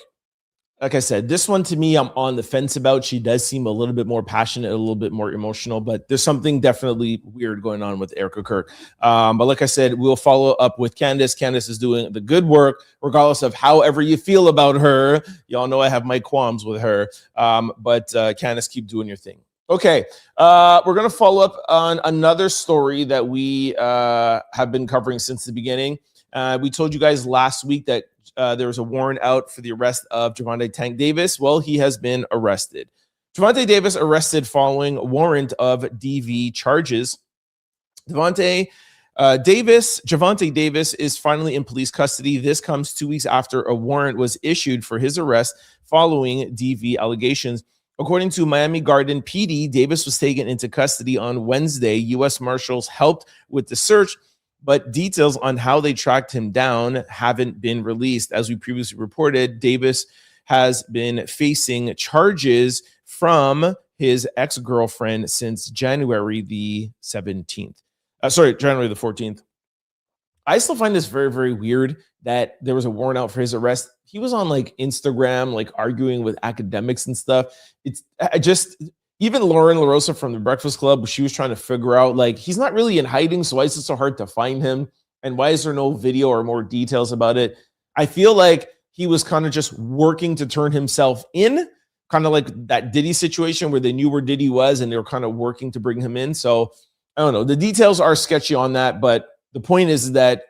like I said, this one to me, I'm on the fence about. She does seem a little bit more passionate, a little bit more emotional, but there's something definitely weird going on with Erica Kirk. But like I said, we'll follow up with Candance. Candance is doing the good work, regardless of however you feel about her. Y'all know I have my qualms with her. But Candance, keep doing your thing. Okay, we're going to follow up on another story that we have been covering since the beginning. We told you guys last week that there was a warrant out for the arrest of Gervonta Tank Davis. Well, he has been arrested. Gervonta Davis arrested following warrant of DV charges. Gervonta Davis is finally in police custody. This comes 2 weeks after a warrant was issued for his arrest following DV allegations. According to Miami Garden PD, Davis was taken into custody on Wednesday. U.S. Marshals helped with the search, but details on how they tracked him down haven't been released. As we previously reported, Davis has been facing charges from his ex-girlfriend since January the 17th. January the 14th. I still find this very, very weird that there was a warrant out for his arrest. He was on like Instagram, like arguing with academics and stuff. Even Lauren LaRosa from the Breakfast Club, she was trying to figure out, like, he's not really in hiding, so why is it so hard to find him? And why is there no video or more details about it? I feel like he was kind of just working to turn himself in, kind of like that Diddy situation where they knew where Diddy was and they were kind of working to bring him in. So I don't know. The details are sketchy on that, but the point is that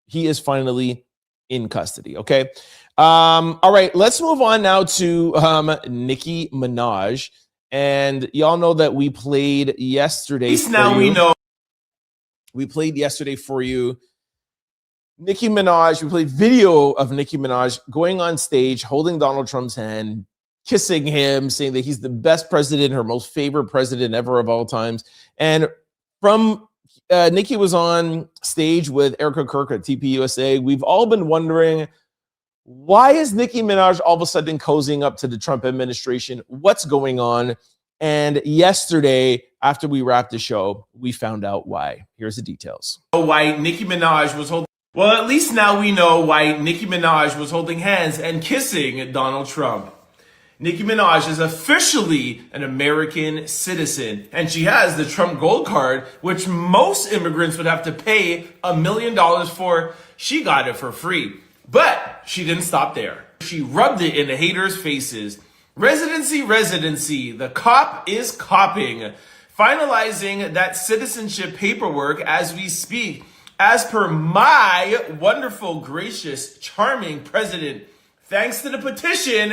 he is finally in custody. Okay. All right. Let's move on now to Nicki Minaj. And y'all know that we played yesterday. We played yesterday for you. Nicki Minaj, we played video of Nicki Minaj going on stage, holding Donald Trump's hand, kissing him, saying that he's the best president, her most favorite president ever of all times. And from Nicki was on stage with Erica Kirk at TPUSA. We've all been wondering, why is Nicki Minaj all of a sudden cozying up to the Trump administration? What's going on? And yesterday, after we wrapped the show, we found out why. Here's the details. Why Nicki Minaj was holding... Well, at least now we know why Nicki Minaj was holding hands and kissing Donald Trump. Nicki Minaj is officially an American citizen, and she has the Trump Gold Card, which most immigrants would have to pay $1 million for. She got it for free. But she didn't stop there. She rubbed it in the haters' faces. Residency, the cop is copping. Finalizing that citizenship paperwork as we speak. As per my wonderful, gracious, charming president, thanks to the petition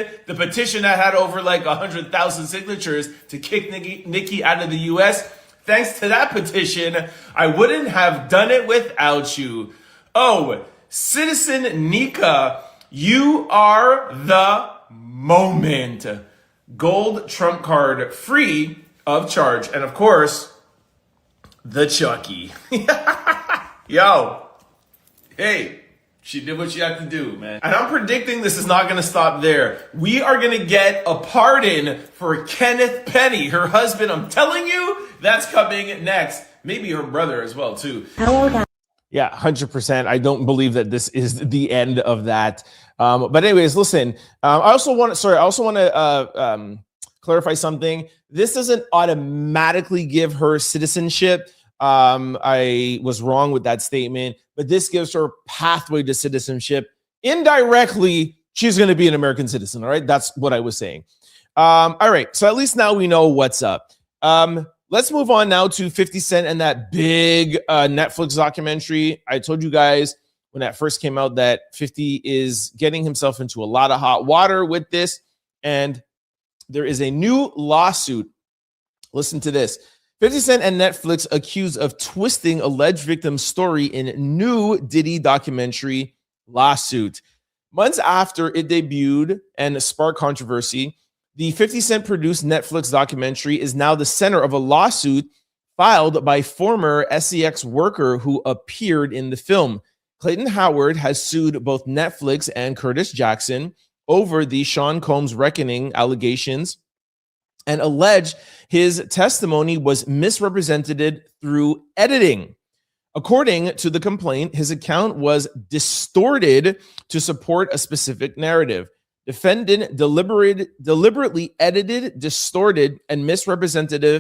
that had over like 100,000 signatures to kick Nicki out of the U.S., thanks to that petition, I wouldn't have done it without you. Oh, Citizen Nika, you are the moment. Gold Trump card free of charge. And of course, the Chucky. Yo, hey, she did what she had to do, man. And I'm predicting this is not going to stop there. We are going to get a pardon for Kenneth Penny, her husband. I'm telling you, that's coming next. Maybe her brother as well, too. Hello, guys. Yeah, 100%. I don't believe that this is the end of that. But anyways, listen, I also want to clarify something. This doesn't automatically give her citizenship. I was wrong with that statement, but this gives her pathway to citizenship. Indirectly, she's going to be an American citizen. All right. That's what I was saying. All right. So at least now we know what's up. Let's move on now to 50 Cent and that big Netflix documentary. I told you guys when that first came out that 50 is getting himself into a lot of hot water with this. And there is a new lawsuit. Listen to this. 50 Cent and Netflix accused of twisting alleged victim's story in new Diddy documentary lawsuit. Months after it debuted and sparked controversy, the 50 Cent produced Netflix documentary is now the center of a lawsuit filed by former SEX worker who appeared in the film. Clayton Howard has sued both Netflix and Curtis Jackson over the Sean Combs Reckoning allegations and alleged his testimony was misrepresented through editing. According to the complaint, his account was distorted to support a specific narrative. Defendant deliberately edited, distorted, and misrepresented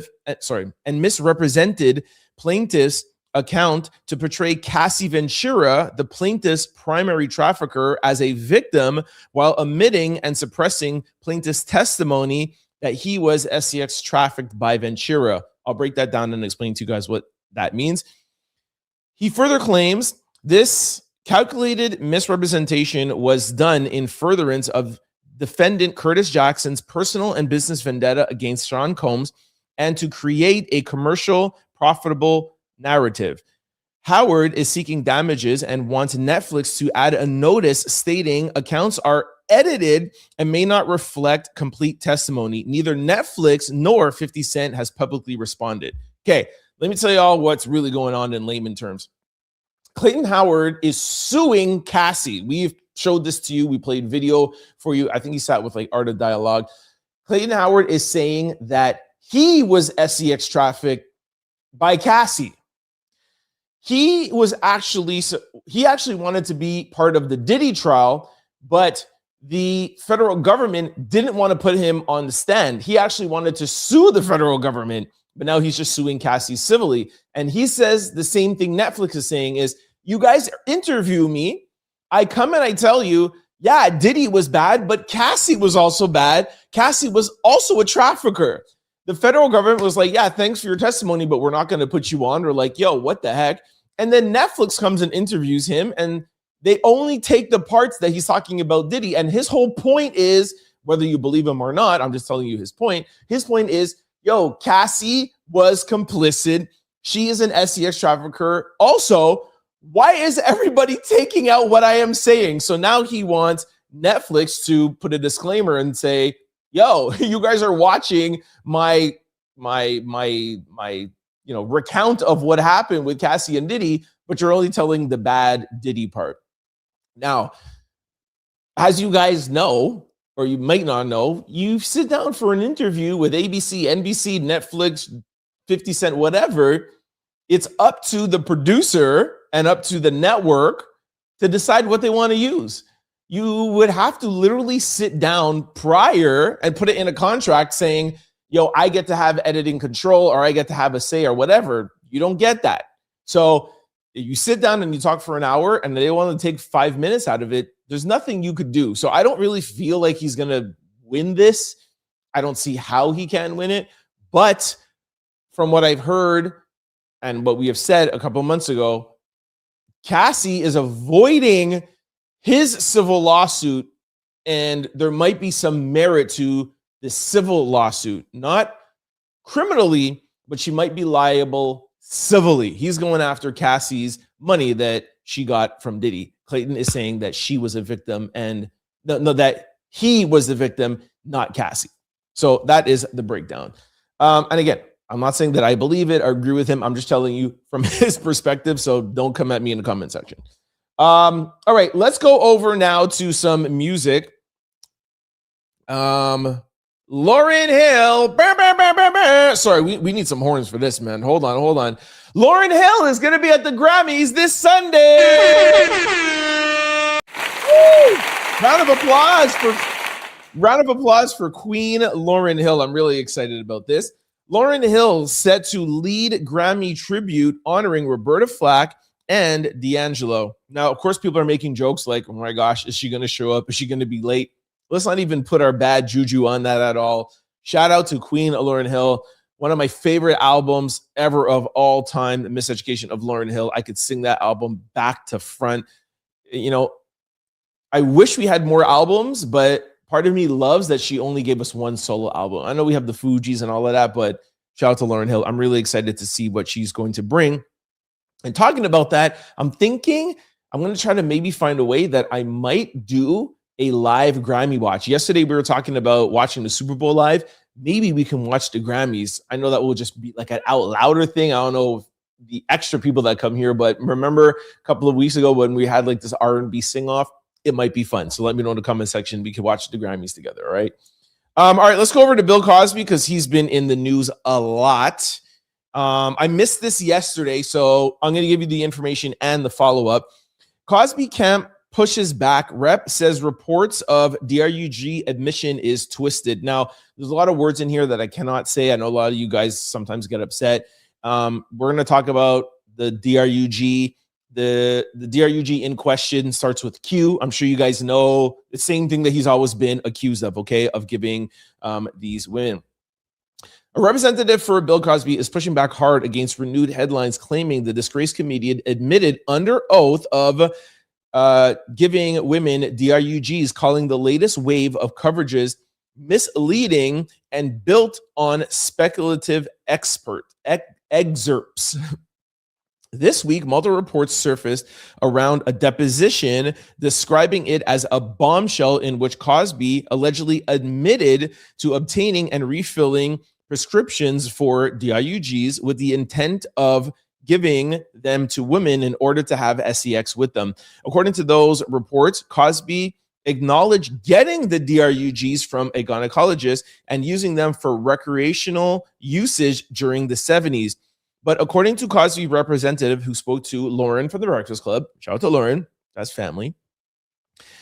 plaintiff's account to portray Cassie Ventura, the plaintiff's primary trafficker, as a victim while omitting and suppressing plaintiff's testimony that he was SCX trafficked by Ventura. I'll break that down and explain to you guys what that means. He further claims this calculated misrepresentation was done in furtherance of defendant Curtis Jackson's personal and business vendetta against Sean Combs and to create a commercial, profitable narrative. Howard is seeking damages and wants Netflix to add a notice stating accounts are edited and may not reflect complete testimony. Neither Netflix nor 50 Cent has publicly responded. Okay, let me tell you all what's really going on in layman terms. Clayton Howard is suing Cassie. We've showed this to you. We played video for you. I think he sat with like Art of Dialogue. Clayton Howard is saying that he was SEX trafficked by Cassie. He actually wanted to be part of the Diddy trial, but the federal government didn't want to put him on the stand. He actually wanted to sue the federal government, but now he's just suing Cassie civilly. And he says the same thing Netflix is saying is, you guys interview me. I come and I tell you, yeah, Diddy was bad, but Cassie was also bad. Cassie was also a trafficker. The federal government was like, yeah, thanks for your testimony, but we're not going to put you on. We're like, yo, what the heck? And then Netflix comes and interviews him, and they only take the parts that he's talking about Diddy. And his whole point is, whether you believe him or not, I'm just telling you his point. His point is, yo, Cassie was complicit. She is an SEX trafficker. Also, why is everybody taking out what I am saying? So now he wants Netflix to put a disclaimer and say, yo, you guys are watching my recount of what happened with Cassie and Diddy, but you're only telling the bad Diddy part. Now, as you guys know, or you might not know, you sit down for an interview with ABC, NBC, Netflix, 50 Cent, whatever. It's up to the producer and up to the network to decide what they want to use. You would have to literally sit down prior and put it in a contract saying, yo, I get to have editing control or I get to have a say or whatever. You don't get that. So you sit down and you talk for an hour and they want to take 5 minutes out of it. There's nothing you could do. So I don't really feel like he's going to win this. I don't see how he can win it. But from what I've heard and what we have said a couple months ago, Cassie is avoiding his civil lawsuit, and there might be some merit to the civil lawsuit, not criminally, but she might be liable civilly. He's going after Cassie's money that she got from Diddy. Clayton is saying that she was a victim and that he was the victim, not Cassie. So that is the breakdown. And again, I'm not saying that I believe it or agree with him. I'm just telling you from his perspective. So don't come at me in the comment section. All right, let's go over now to some music. Lauryn Hill. Bah, bah, bah, bah, bah. Sorry, we need some horns for this, man. Hold on. Lauryn Hill is going to be at the Grammys this Sunday. Woo! Round of applause for Queen Lauryn Hill. I'm really excited about this. Lauryn Hill set to lead Grammy tribute honoring Roberta Flack and D'Angelo. Now, of course, people are making jokes like, oh my gosh, is she going to show up? Is she going to be late? Let's not even put our bad juju on that at all. Shout out to Queen Lauryn Hill, one of my favorite albums ever of all time, The Miseducation of Lauryn Hill. I could sing that album back to front. You know, I wish we had more albums, but part of me loves that she only gave us one solo album. I know we have the Fugees and all of that, but Shout out to Lauryn Hill. I'm really excited to see what she's going to bring. And talking about that, I'm thinking I'm going to try to maybe find a way that I might do a live Grammy watch. Yesterday, we were talking about watching the Super Bowl live. Maybe we can watch the Grammys. I know that will just be like an out louder thing. I don't know if the extra people that come here, but remember a couple of weeks ago when we had like this R&B sing-off? It might be fun. So let me know in the comment section. We can watch the Grammys together, all right? All right, let's go over to Bill Cosby because he's been in the news a lot. I missed this yesterday, so I'm going to give you the information and the follow-up. Cosby camp pushes back. Rep says reports of DRUG admission is twisted. Now, there's a lot of words in here that I cannot say. I know a lot of you guys sometimes get upset. We're going to talk about the DRUG. The DRUG in question starts with Q. I'm sure you guys know the same thing that he's always been accused of, okay, of giving these women. A representative for Bill Cosby is pushing back hard against renewed headlines claiming the disgraced comedian admitted under oath of giving women DRUGs, calling the latest wave of coverages misleading and built on speculative excerpts. This week, multiple reports surfaced around a deposition describing it as a bombshell in which Cosby allegedly admitted to obtaining and refilling prescriptions for DRUGs with the intent of giving them to women in order to have sex with them. According to those reports, Cosby acknowledged getting the DRUGs from a gynecologist and using them for recreational usage during the 70s. But according to Cosby representative who spoke to Lauryn from the Breakfast Club, shout out to Lauryn, that's family,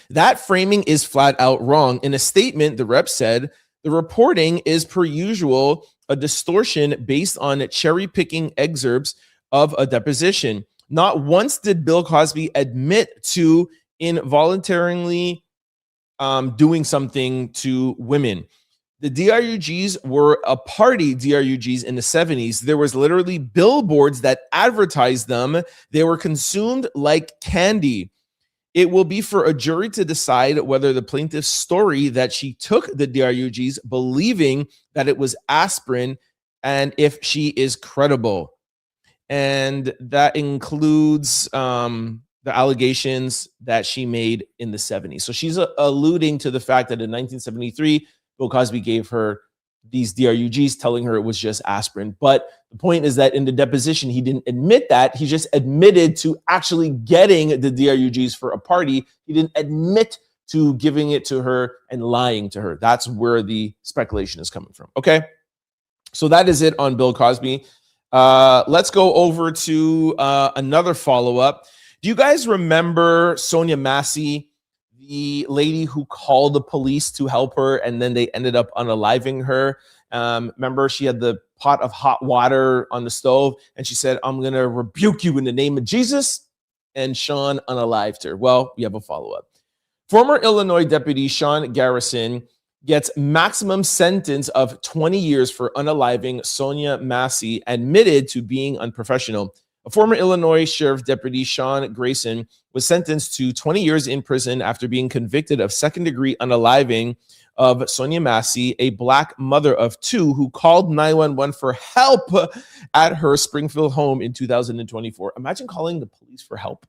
that framing is flat out wrong. In a statement, the rep said, the reporting is per usual a distortion based on cherry-picking excerpts of a deposition. Not once did Bill Cosby admit to involuntarily doing something to women. The DRUGs were a party DRUGs in the 70s. There was literally billboards that advertised them. They were consumed like candy. It will be for a jury to decide whether the plaintiff's story that she took the DRUGs believing that it was aspirin and if she is credible. And that includes the allegations that she made in the 70s. So she's alluding to the fact that in 1973, Bill Cosby gave her these DRUGs, telling her it was just aspirin. But the point is that in the deposition, he didn't admit that. He just admitted to actually getting the DRUGs for a party. He didn't admit to giving it to her and lying to her. That's where the speculation is coming from. Okay, so that is it on Bill Cosby. Let's go over to another follow-up. Do you guys remember Sonya Massey, the lady who called the police to help her and then they ended up unaliving her? Remember, she had the pot of hot water on the stove and she said, I'm going to rebuke you in the name of Jesus. And Sean unalived her. Well, we have a follow-up. Former Illinois Deputy Sean Garrison gets maximum sentence of 20 years for unaliving Sonya Massey, admitted to being unprofessional. A former Illinois Sheriff Deputy Sean Grayson was sentenced to 20 years in prison after being convicted of second-degree unaliving of Sonya Massey, a Black mother of two who called 911 for help at her Springfield home in 2024. Imagine calling the police for help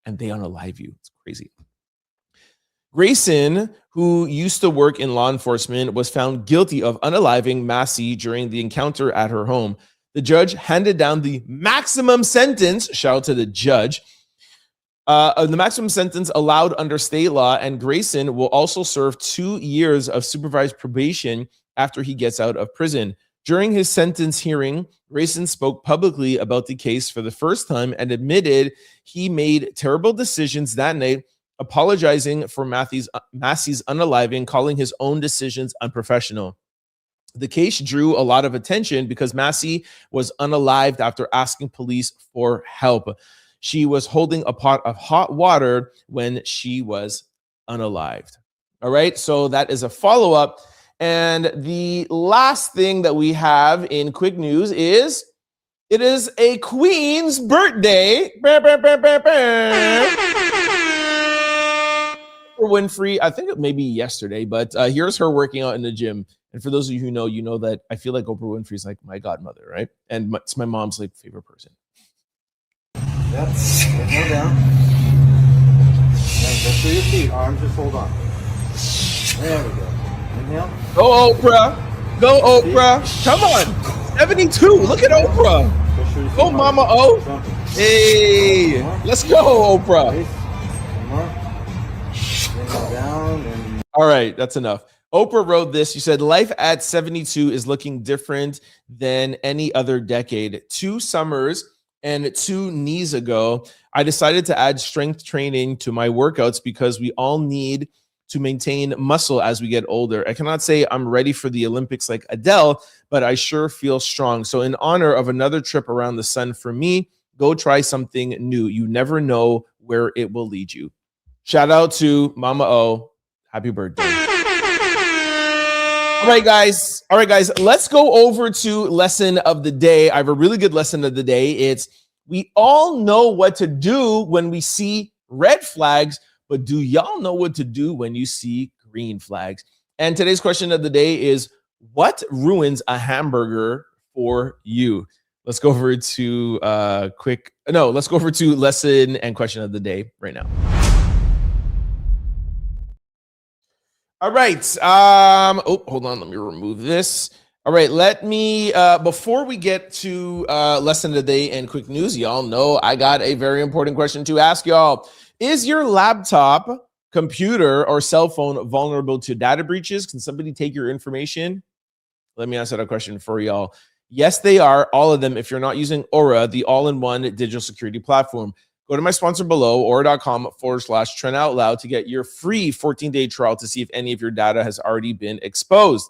and they unalive you. It's crazy. Grayson, who used to work in law enforcement, was found guilty of unaliving Massey during the encounter at her home. The judge handed down the maximum sentence, shout out to the judge, the maximum sentence allowed under state law, and Grayson will also serve 2 years of supervised probation after he gets out of prison. During his sentence hearing, Grayson spoke publicly about the case for the first time and admitted he made terrible decisions that night, apologizing for Massey's unaliving, calling his own decisions unprofessional. The case drew a lot of attention because Massey was unalived after asking police for help. She was holding a pot of hot water when she was unalived. All right, so that is a follow-up. And the last thing that we have in quick news is it is a queen's birthday. Winfrey, I think it may be yesterday, but here's her working out in the gym. And for those of you who know, you know that I feel like Oprah Winfrey is like my godmother, right? And it's my mom's like favorite person. Yep. Go down. Go through your feet. Arms just hold on. There we go. Inhale. Go Oprah. Go Oprah. Come on. 72. Look at Oprah. Go Mama O. Hey. Let's go, Oprah. All right. That's enough. Oprah wrote this. You said, life at 72 is looking different than any other decade. 2 summers and 2 knees ago, I decided to add strength training to my workouts because we all need to maintain muscle as we get older. I cannot say I'm ready for the Olympics like Adele, but I sure feel strong. So in honor of another trip around the sun for me, go try something new. You never know where it will lead you. Shout out to Mama O. Happy birthday. All right, guys. Let's go over to lesson of the day. I have a really good lesson of the day. It's we all know what to do when we see red flags, but do y'all know what to do when you see green flags? And today's question of the day is, what ruins a hamburger for you? Let's go over to let's go over to lesson and question of the day right now. All right. Hold on. Let me remove this. All right. Let me, before we get to lesson of the day and quick news, y'all know I got a very important question to ask y'all. Is your laptop, computer, or cell phone vulnerable to data breaches? Can somebody take your information? Let me answer that question for y'all. Yes, they are. All of them. If you're not using Aura, the all-in-one digital security platform. Go to my sponsor below, aura.com/trendoutloud to get your free 14-day trial to see if any of your data has already been exposed.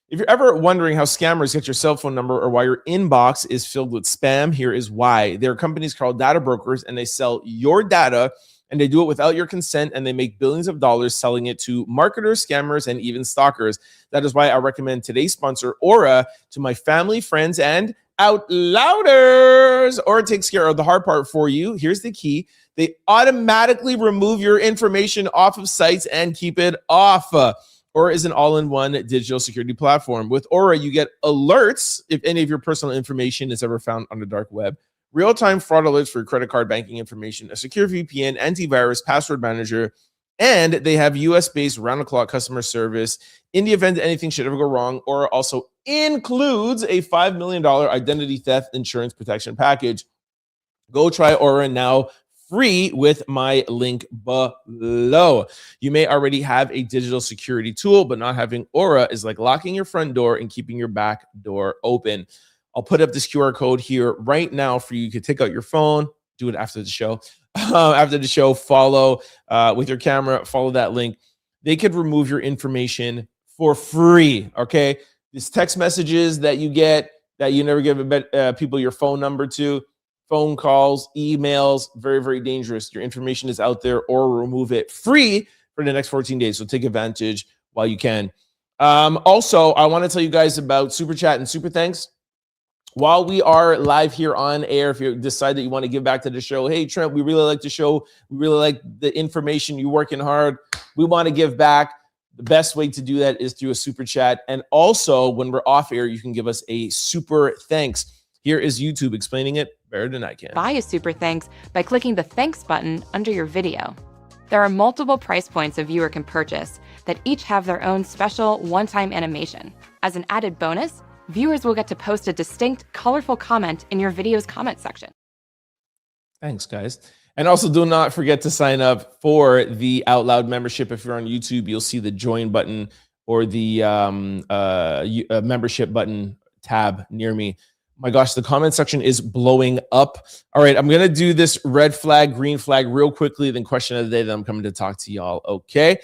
If you're ever wondering how scammers get your cell phone number or why your inbox is filled with spam, here is why. There are companies called data brokers, and they sell your data, and they do it without your consent, and they make billions of dollars selling it to marketers, scammers, and even stalkers. That is why I recommend today's sponsor, Aura, to my family, friends, and out louders. Aura takes care of the hard part for you. Here's the key. They automatically remove your information off of sites and keep it off. Aura is an all-in-one digital security platform. With Aura, you get alerts if any of your personal information is ever found on the dark web, real-time fraud alerts for your credit card banking information, a secure VPN, antivirus, password manager, and they have US-based round-the-clock customer service. In the event that anything should ever go wrong, Aura also includes a $5 million identity theft insurance protection package. Go try Aura now, free with my link below. You may already have a digital security tool, but not having Aura is like locking your front door and keeping your back door open. I'll put up this QR code here right now for you. You could take out your phone, do it after the show. After the show, follow with your camera, follow that link. They could remove your information for free, okay? These text messages that you get that you never give people your phone number to, phone calls, emails, very, very dangerous. Your information is out there, or remove it free for the next 14 days. So take advantage while you can. Also, I want to tell you guys about Super Chat and Super Thanks. While we are live here on air, if you decide that you want to give back to the show, hey, Trent, we really like the show. We really like the information. You're working hard. We want to give back. The best way to do that is through a Super Chat. And also, when we're off air, you can give us a super thanks. Here is YouTube explaining it better than I can. Buy a super thanks by clicking the thanks button under your video. There are multiple price points a viewer can purchase that each have their own special one-time animation. As an added bonus, viewers will get to post a distinct, colorful comment in your video's comment section. Thanks, guys. And also, do not forget to sign up for the Out Loud membership. If you're on YouTube, you'll see the join button or the membership button tab near me. My gosh, the comment section is blowing up. All right, I'm going to do this red flag, green flag real quickly, then question of the day that I'm coming to talk to y'all, okay?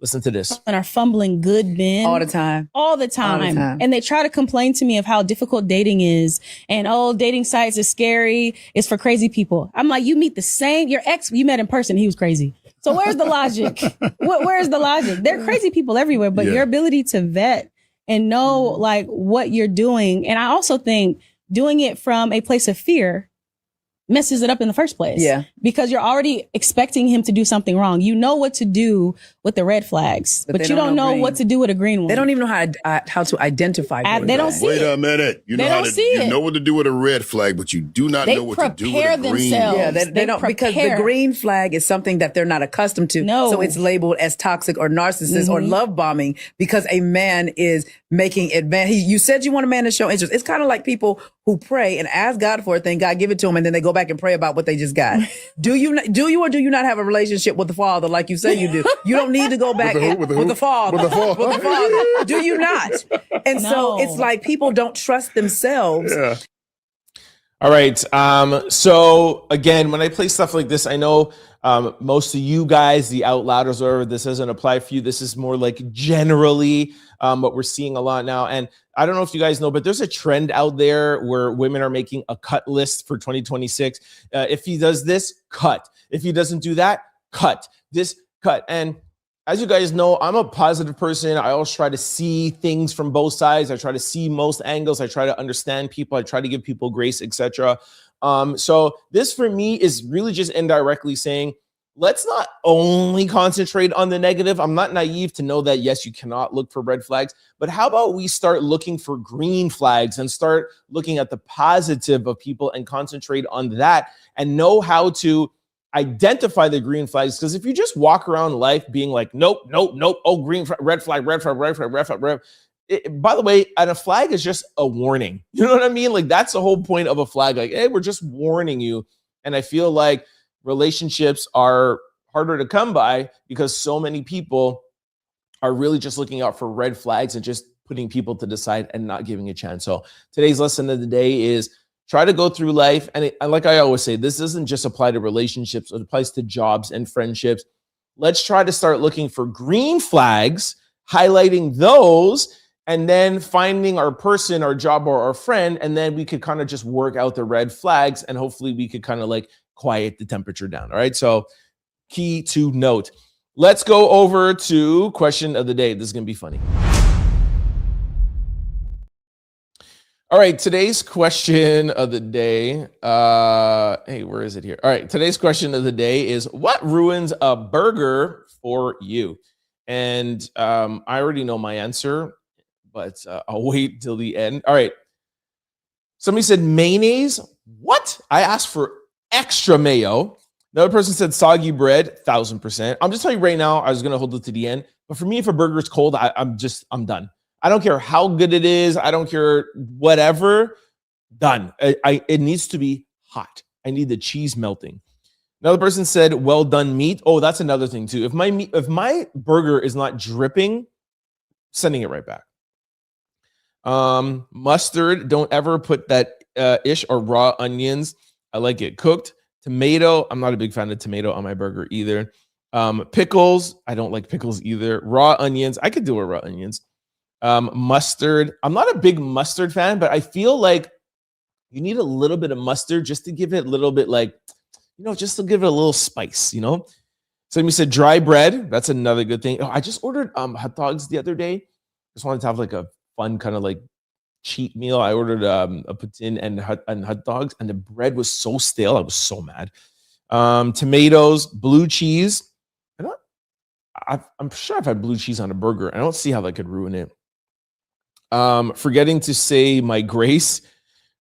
Listen to this. And are fumbling good men. All the time. All the time. And they try to complain to me of how difficult dating is. And, oh, dating sites are scary. It's for crazy people. I'm like, you meet the same, your ex, you met in person. He was crazy. So where's the logic? Where's the logic? There are crazy people everywhere, but your ability to vet and know like what you're doing. And I also think doing it from a place of fear messes it up in the first place. Yeah. Because you're already expecting him to do something wrong. You know what to do with the red flags, but you don't know what to do with a green one. They don't even know how to identify. They don't see Wait it. a minute. You They know how don't to, see you it. know what to do with a red flag, but you do not They know what to do with prepare a green. themselves. Yeah, they don't, because the green flag is something that they're not accustomed to. No. So it's labeled as toxic or narcissist or love bombing because a man is making advance. You said you want a man to show interest. It's kind of like people who pray and ask God for a thing, God give it to them, and then they go back and pray about what they just got. Do you or do you not have a relationship with the Father like you say you do? You don't need to go back with the Father. With the Father. With the Father. Do you not? And No. so it's like people don't trust themselves. Yeah. All right. So again, when I play stuff like this, I know most of you guys, the out louders, or this doesn't apply for you. This is more like generally what we're seeing a lot now. And I don't know if you guys know, but there's a trend out there where women are making a cut list for 2026. If he does this, cut. If he doesn't do that, cut. This, cut. And as you guys know, I'm a positive person. I always try to see things from both sides. I try to see most angles. I try to understand people. I try to give people grace, etc. So this for me is really just indirectly saying, let's not only concentrate on the negative. I'm not naive to know that, yes, you cannot look for red flags, but how about we start looking for green flags and start looking at the positive of people and concentrate on that and know how to identify the green flags. Because if you just walk around life being like, nope, oh, green flag, red flag, red flag, red flag, red flag, red flag. By the way, and a flag is just a warning. You know what I mean? Like that's the whole point of a flag. Like, hey, we're just warning you. And I feel like relationships are harder to come by because so many people are really just looking out for red flags and just putting people to the side and not giving a chance. So today's lesson of the day is try to go through life. And like I always say, this doesn't just apply to relationships. It applies to jobs and friendships. Let's try to start looking for green flags, highlighting those, and then finding our person, our job, or our friend. And then we could kind of just work out the red flags and hopefully we could kind of like quiet the temperature down. All right. So key to note. Let's go over to question of the day. This is going to be funny. All right, today's question of the day. Hey, where is it here? All right, today's question of the day is, what ruins a burger for you? And I already know my answer, but I'll wait till the end. All right. Somebody said mayonnaise. What? I asked for extra mayo. Another person said soggy bread, 1000%. I'm just telling you right now, I was going to hold it to the end. But for me, if a burger is cold, I'm done. I don't care how good it is. I don't care whatever. Done. It needs to be hot. I need the cheese melting. Another person said, well done meat. Oh, that's another thing too. If my burger is not dripping, sending it right back. Mustard, don't ever put that ish or raw onions. I like it cooked. Tomato, I'm not a big fan of tomato on my burger either. Pickles, I don't like pickles either. Raw onions, I could do with raw onions. Mustard, I'm not a big mustard fan, but I feel like you need a little bit of mustard just to give it a little bit like, just to give it a little spice, Somebody said dry bread. That's another good thing. Oh, I just ordered hot dogs the other day. Just wanted to have like a fun kind of like cheat meal. I ordered a poutine and hot dogs, and the bread was so stale. I was so mad. Tomatoes, blue cheese. I'm sure I've had blue cheese on a burger. I don't see how that could ruin it. Forgetting to say my grace.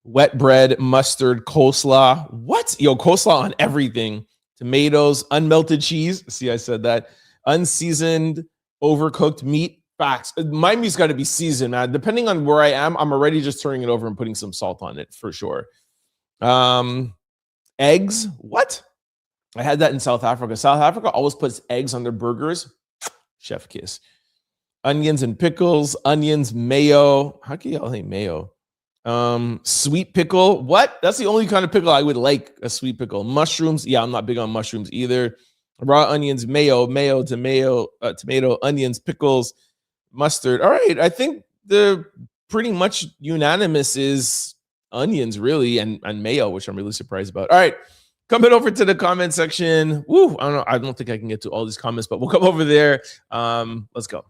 Wet bread, mustard, coleslaw. What? Yo, coleslaw on everything. Tomatoes, unmelted cheese. See, I said that. Unseasoned, overcooked meat. Facts. My meat's got to be seasoned, man. Depending on where I am, I'm already just turning it over and putting some salt on it for sure. Eggs. What? I had that in South Africa. South Africa always puts eggs on their burgers. Chef kiss. Onions and pickles. Onions, mayo. How can y'all hate mayo? Sweet pickle. What? That's the only kind of pickle I would like, a sweet pickle. Mushrooms. Yeah, I'm not big on mushrooms either. Raw onions, mayo, tomato, onions, pickles, mustard. All right. I think the pretty much unanimous is onions, really, and mayo, which I'm really surprised about. All right. Coming over to the comment section. Woo, I don't know. I don't think I can get to all these comments, but we'll come over there. Let's go.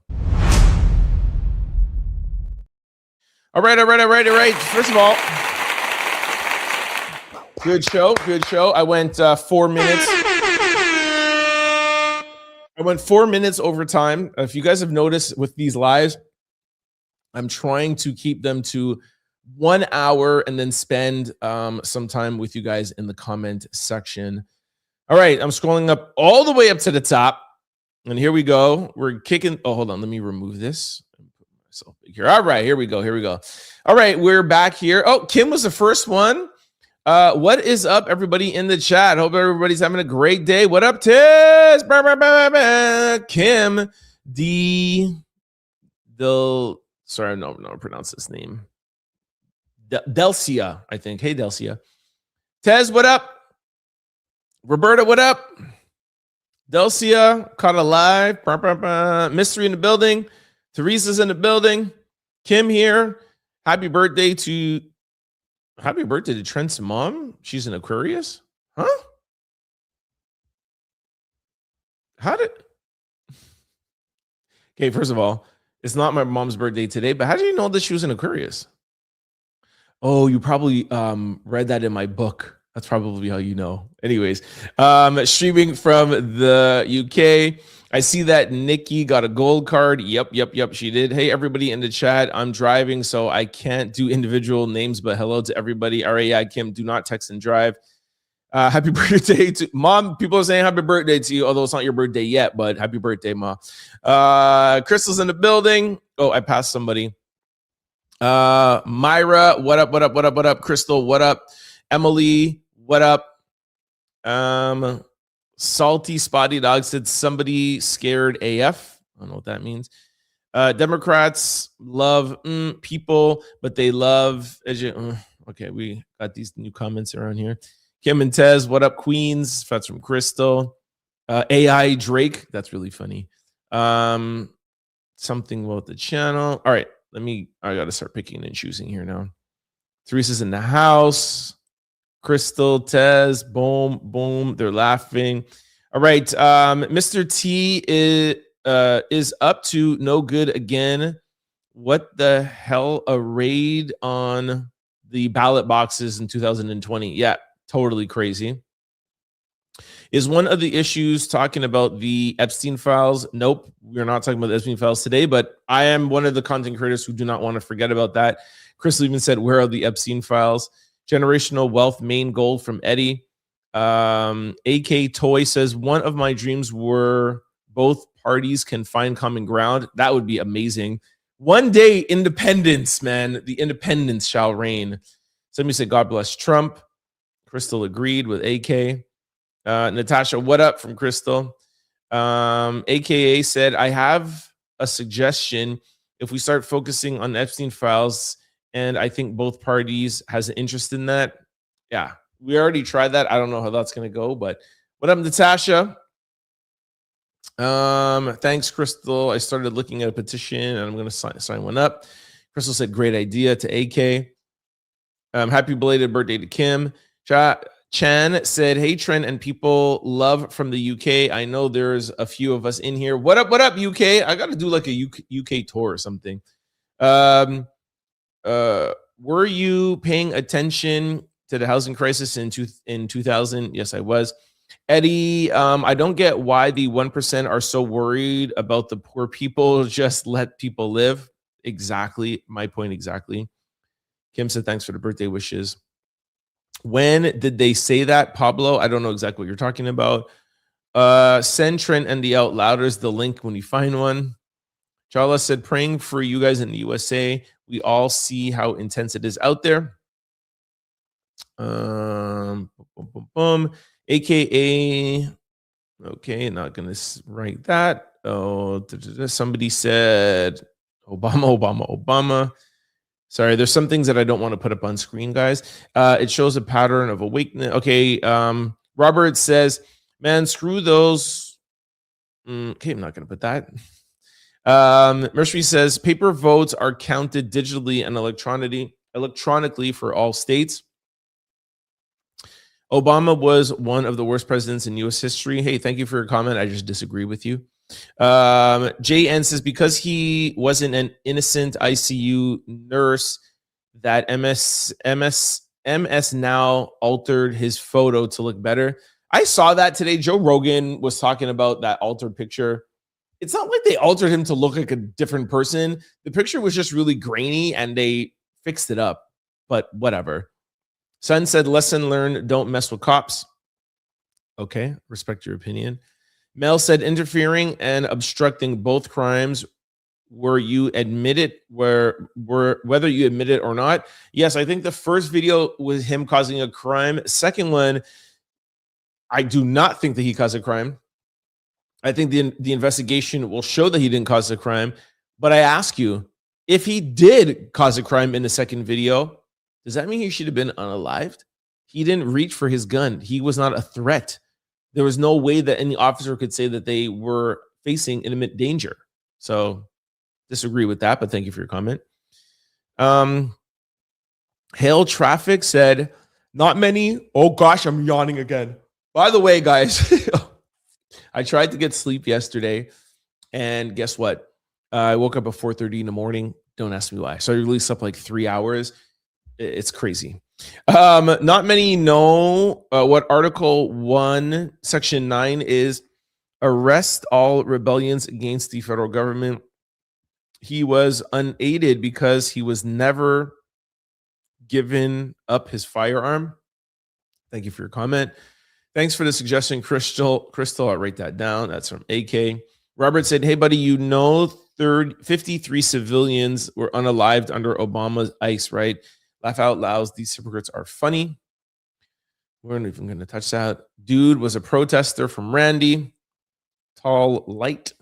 All right. First of all, Good show. Good show. I went 4 minutes. I went 4 minutes over time. If you guys have noticed with these lives, I'm trying to keep them to 1 hour and then spend some time with you guys in the comment section. All right, I'm scrolling up all the way up to the top. And here we go. We're kicking. Oh, hold on. Let me remove this. Put myself here. All right, here we go. Here we go. All right, we're back here. Oh, Kim was the first one. What is up, everybody in the chat? Hope everybody's having a great day. What up, Tiz? Kim sorry, no, pronounce this name. Delcia, I think. Hey, Delcia. Tez, what up? Roberta, what up? Delcia, caught alive. Mystery in the building. Teresa's in the building. Kim here. Happy birthday to Trent's mom. She's an Aquarius? Huh? Okay, first of all, it's not my mom's birthday today, but how do you know that she was an Aquarius? Oh, you probably read that in my book. That's probably how you know. Anyways, streaming from the UK. I see that Nikki got a gold card. Yep, she did. Hey, everybody in the chat. I'm driving, so I can't do individual names, but hello to everybody. All right, yeah, Kim, do not text and drive. Happy birthday to Mom. People are saying happy birthday to you, although it's not your birthday yet, but happy birthday, Ma. Crystal's in the building. Oh, I passed somebody. Myra, what up? Crystal, what up? Emily, what up? Salty Spotty Dog said somebody scared AF. I don't know what that means. Democrats love people, but they love okay, we got these new comments around here. Kim and Tez, what up, Queens? That's from Crystal. AI Drake, that's really funny. Something about the channel. All right, I gotta start picking and choosing here now. Teresa's in the house. Crystal, Tez, boom, they're laughing. All right, Mr. T is up to no good again. What the hell? A raid on the ballot boxes in 2020. Yeah, totally crazy. Is one of the issues talking about the Epstein files? Nope, we're not talking about the Epstein files today, but I am one of the content creators who do not want to forget about that. Chris even said, where are the Epstein files? Generational wealth main goal from Eddie. AK Toy says, one of my dreams were both parties can find common ground. That would be amazing. One day, independence, man. The independence shall reign. Somebody said, God bless Trump. Crystal agreed with AK. Natasha, what up from Crystal? AKA said, I have a suggestion. If we start focusing on the Epstein files, and I think both parties has an interest in that. Yeah, we already tried that. I don't know how that's going to go, but what up, Natasha? Thanks, Crystal. I started looking at a petition, and I'm going to sign one up. Crystal said, great idea to AK. Happy belated birthday to Kim. Chan said, hey, Trent and people love from the UK. I know there's a few of us in here. What up, UK? I got to do like a UK tour or something. Were you paying attention to the housing crisis in 2000? Yes, I was. Eddie, I don't get why the 1% are so worried about the poor people. Just let people live. Exactly. My point exactly. Kim said, thanks for the birthday wishes. When did they say that, Pablo? I don't know exactly what you're talking about. Send Trent and the Out Louders the link when you find one. Charla said, praying for you guys in the USA. We all see how intense it is out there. AKA, okay, not going to write that. Oh, somebody said, Obama. Sorry, there's some things that I don't want to put up on screen, guys. It shows a pattern of awakening. Okay, Robert says, man, screw those. Okay, I'm not going to put that. Mercury says paper votes are counted digitally and electronically for all states. Obama was one of the worst presidents in U.S. history. Hey, thank you for your comment. I just disagree with you. JN says because he wasn't an innocent ICU nurse, that MS Now altered his photo to look better. I saw that today. Joe Rogan was talking about that altered picture. It's not like they altered him to look like a different person. The picture was just really grainy and they fixed it up, but whatever. Son said, lesson learned, don't mess with cops. Okay, respect your opinion. Mel said, interfering and obstructing, both crimes. Whether you admit it or not. Yes, I think the first video was him causing a crime. Second one, I do not think that he caused a crime. I think the investigation will show that he didn't cause a crime. But I ask you, if he did cause a crime in the second video, does that mean he should have been unalived? He didn't reach for his gun. He was not a threat. There was no way that any officer could say that they were facing imminent danger. So disagree with that, but thank you for your comment. Hail Traffic said, not many. Oh gosh, I'm yawning again. By the way, guys, I tried to get sleep yesterday, and guess what? I woke up at 4:30 in the morning. Don't ask me why. So I really slept like 3 hours. It's crazy. Not many know what Article 1, Section 9 is. Arrest all rebellions against the federal government. He was unaided because he was never given up his firearm. Thank you for your comment. Thanks for the suggestion, Crystal. I'll write that down. That's from AK. Robert said, hey, buddy, 53 civilians were unalived under Obama's ICE, right? Laugh out loud. These hypocrites are funny. We're not even going to touch that. Dude was a protester from Randy. Tall, light.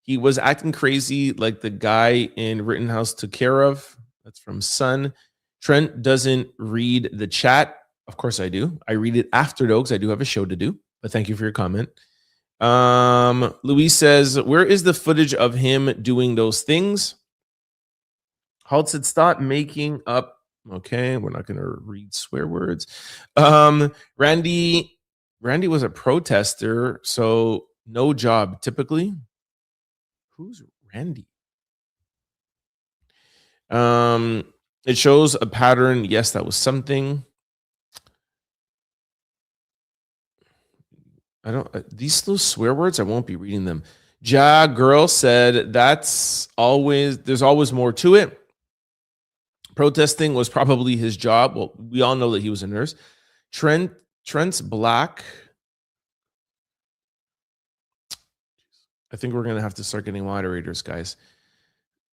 He was acting crazy like the guy in Rittenhouse took care of. That's from Sun. Trent doesn't read the chat. Of course I do. I read it after though, because I do have a show to do. But thank you for your comment. Luis says, where is the footage of him doing those things? Halt said, stop making up. Okay, we're not going to read swear words. Randy was a protester, so no job typically. Who's Randy? It shows a pattern. Yes, that was something. I don't, those swear words, I won't be reading them. Ja Girl said, there's always more to it. Protesting was probably his job. Well, we all know that he was a nurse. Trent's black. I think we're going to have to start getting moderators, guys.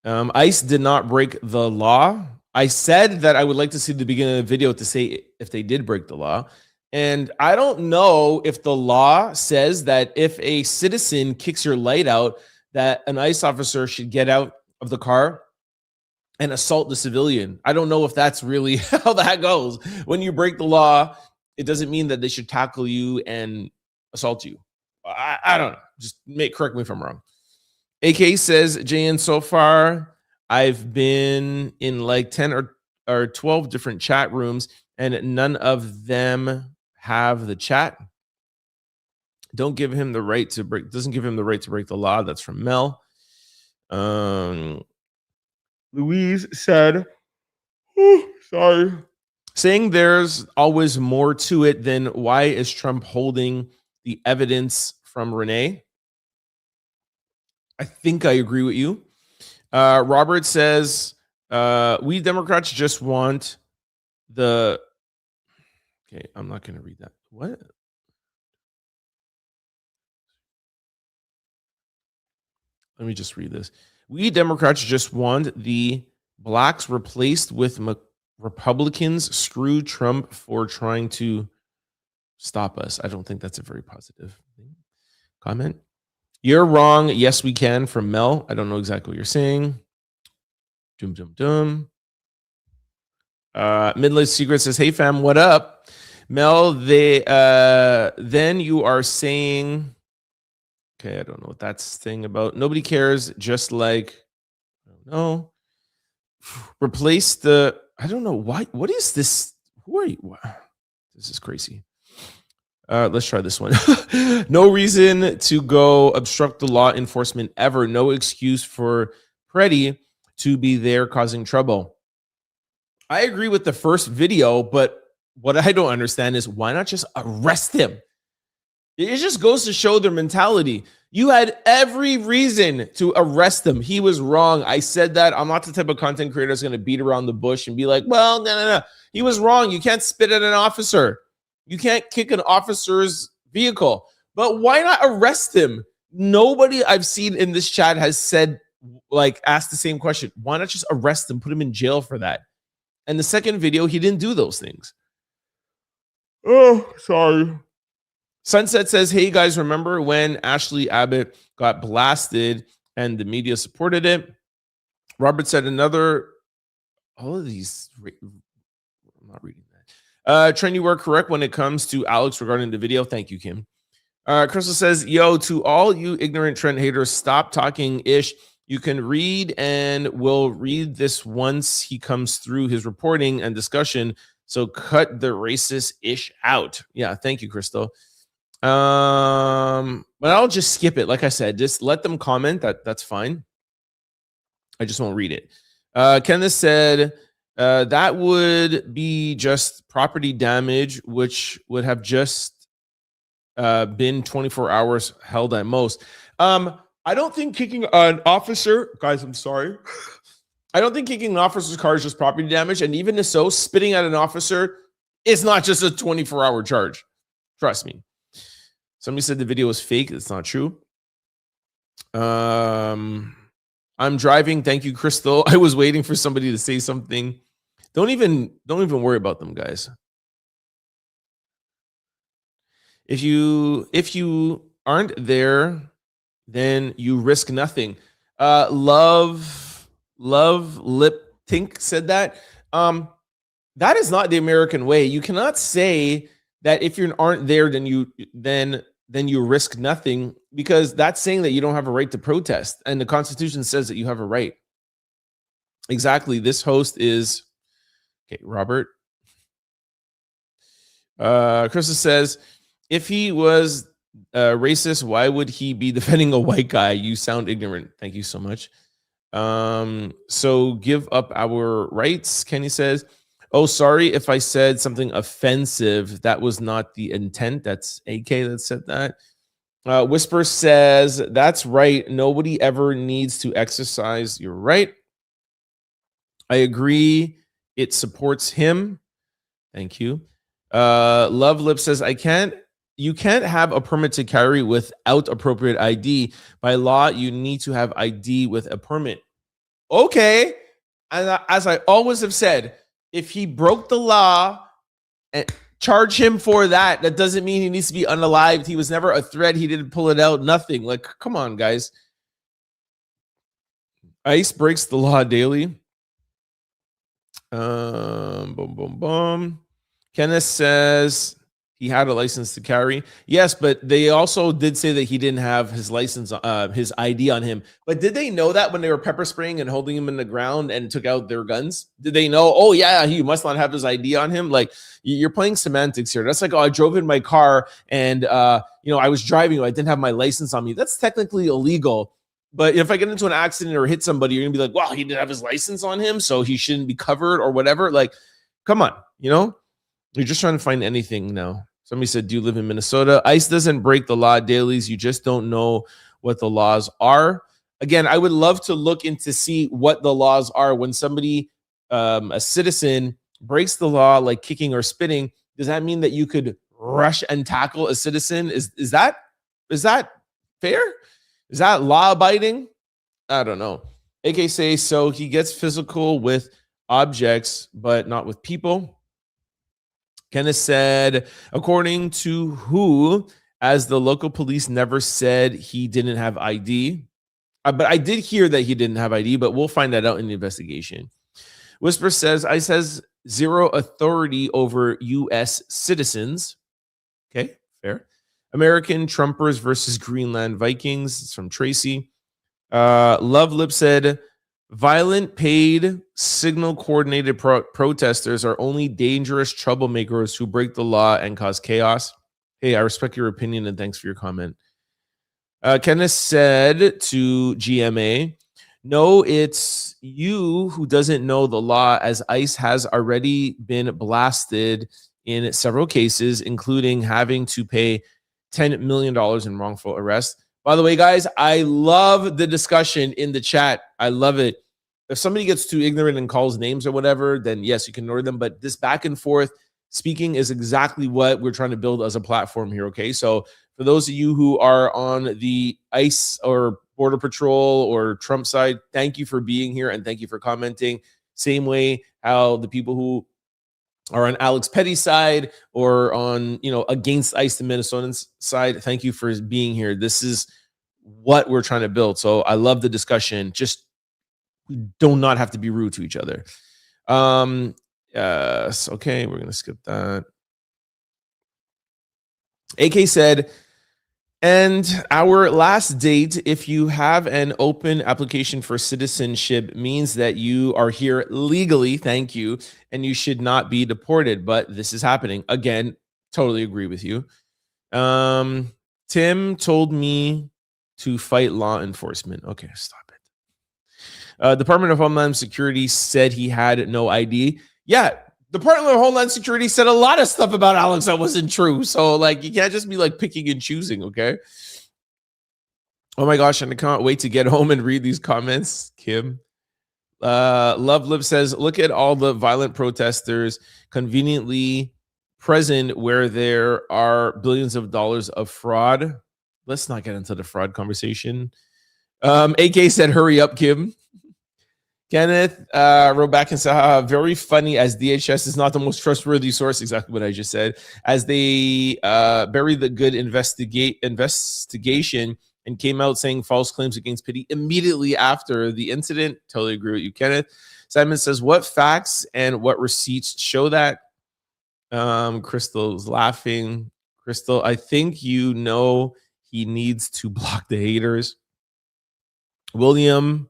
ICE did not break the law. I said that I would like to see the beginning of the video to say if they did break the law. And I don't know if the law says that if a citizen kicks your light out, that an ICE officer should get out of the car and assault the civilian. I don't know if that's really how that goes. When you break the law, it doesn't mean that they should tackle you and assault you. I don't know. Just correct me if I'm wrong. AK says, JN, so far, I've been in like 10 or 12 different chat rooms, and none of them have the chat. Doesn't give him the right to break the law. That's from Mel. Louise said, sorry, saying there's always more to it, then why is Trump holding the evidence from Renee? I think I agree with you. Robert says, we Democrats just want the... Okay, I'm not going to read that. What? Let me just read this. We Democrats just want the blacks replaced with Republicans. Screw Trump for trying to stop us. I don't think that's a very positive comment. You're wrong. Yes, we can, from Mel. I don't know exactly what you're saying. Midlife Secret says, hey fam, what up? Mel, then you are saying, okay, I don't know what that's saying about. Nobody cares, just like, I don't know. Replace the, I don't know why. What is this? Who are you? This is crazy. Let's try this one. No reason to go obstruct the law enforcement ever. No excuse for Pretti to be there causing trouble. I agree with the first video, but what I don't understand is why not just arrest him? It just goes to show their mentality. You had every reason to arrest him. He was wrong. I said that. I'm not the type of content creator that's going to beat around the bush and be like, well, no. He was wrong. You can't spit at an officer. You can't kick an officer's vehicle. But why not arrest him? Nobody I've seen in this chat has said, like, asked the same question. Why not just arrest him, put him in jail for that? And the second video, he didn't do those things. Oh, sorry. Sunset says, hey guys, remember when Ashley Abbott got blasted and the media supported it? Robert said all of these, I'm not reading that. Trent, you were correct when it comes to Alex regarding the video. Thank you, Kim. Crystal says, yo, to all you ignorant Trent haters, stop talking ish. You can read, and we'll read this once he comes through his reporting and discussion. So cut the racist ish out. Yeah, thank you, Crystal. But I'll just skip it. Like I said, just let them comment. That's fine. I just won't read it. Kenneth said that would be just property damage, which would have just been 24 hours held at most. I don't think kicking an officer, guys, I'm sorry. I don't think kicking an officer's car is just property damage. And even if so, spitting at an officer is not just a 24-hour charge. Trust me. Somebody said the video was fake. It's not true. I'm driving. Thank you, Crystal. I was waiting for somebody to say something. Don't even worry about them, guys. If you aren't there, then you risk nothing. Love Lip Tink said that. That is not the American way. You cannot say that if you aren't there, then you risk nothing, because that's saying that you don't have a right to protest, and the Constitution says that you have a right. Exactly. This host is Robert. Krista says, if he was racist, why would he be defending a white guy? You sound ignorant. Thank you so much. So give up our rights. Kenny says, oh, sorry if I said something offensive. That was not the intent. That's AK that said that. Whisper says, that's right. Nobody ever needs to exercise your right. I agree. It supports him. Thank you. Love Lip says, you can't have a permit to carry without appropriate ID. By law, you need to have ID with a permit. Okay. And as I always have said, if he broke the law, and charge him for that, that doesn't mean he needs to be unalived. He was never a threat. He didn't pull it out. Nothing. Like, come on, guys. ICE breaks the law daily. Kenneth says he had a license to carry. Yes, but they also did say that he didn't have his license, his ID on him. But did they know that when they were pepper spraying and holding him in the ground and took out their guns? Did they know, oh yeah, he must not have his ID on him? Like, you're playing semantics here. That's like, oh, I drove in my car and I was driving, I didn't have my license on me. That's technically illegal. But if I get into an accident or hit somebody, you're gonna be like, wow, he didn't have his license on him, so he shouldn't be covered or whatever. Like, come on, you're just trying to find anything now. Somebody said, do you live in Minnesota? ICE doesn't break the law, dailies. You just don't know what the laws are. Again, I would love to look into see what the laws are when somebody, a citizen, breaks the law, like kicking or spitting. Does that mean that you could rush and tackle a citizen? Is that fair? Is that law abiding? I don't know. AK says, so he gets physical with objects, but not with people. Kenneth said, according to who, as the local police never said he didn't have ID. But I did hear that he didn't have ID, but we'll find that out in the investigation. Whisper says, ICE has zero authority over U.S. citizens. Okay, fair. American Trumpers versus Greenland Vikings. It's from Tracy. Love Lip said, violent, paid, signal-coordinated protesters are only dangerous troublemakers who break the law and cause chaos. Hey, I respect your opinion and thanks for your comment. Kenneth said to GMA, no, it's you who doesn't know the law, as ICE has already been blasted in several cases, including having to pay $10 million in wrongful arrest. By the way, guys, I love the discussion in the chat. I love it. If somebody gets too ignorant and calls names or whatever, then yes, you can ignore them. But this back and forth speaking is exactly what we're trying to build as a platform here, okay? So for those of you who are on the ICE or Border Patrol or Trump side, thank you for being here and thank you for commenting. Same way how the people who are on Alex Pretti's side or on, against ICE, the Minnesotans side, thank you for being here. This is what we're trying to build. So I love the discussion. Just we do not have to be rude to each other. Yes, okay, we're gonna skip that. AK said, and our last date, if you have an open application for citizenship, means that you are here legally, thank you, and you should not be deported. But this is happening. Again, totally agree with you. Tim told me to fight law enforcement. Okay, stop it. Department of Homeland Security said he had no ID. Yeah, Department of Homeland Security said a lot of stuff about Alex that wasn't true. So, you can't just be, picking and choosing, okay? Oh, my gosh, and I can't wait to get home and read these comments, Kim. Love Lip says, look at all the violent protesters conveniently present where there are billions of dollars of fraud. Let's not get into the fraud conversation. AK said, hurry up, Kim. Kenneth wrote back and said, very funny, as DHS is not the most trustworthy source, exactly what I just said, as they bury the good investigation and came out saying false claims against Pretti immediately after the incident. Totally agree with you, Kenneth. Simon says, what facts and what receipts show that? Crystal's laughing. Crystal, I think he needs to block the haters. William,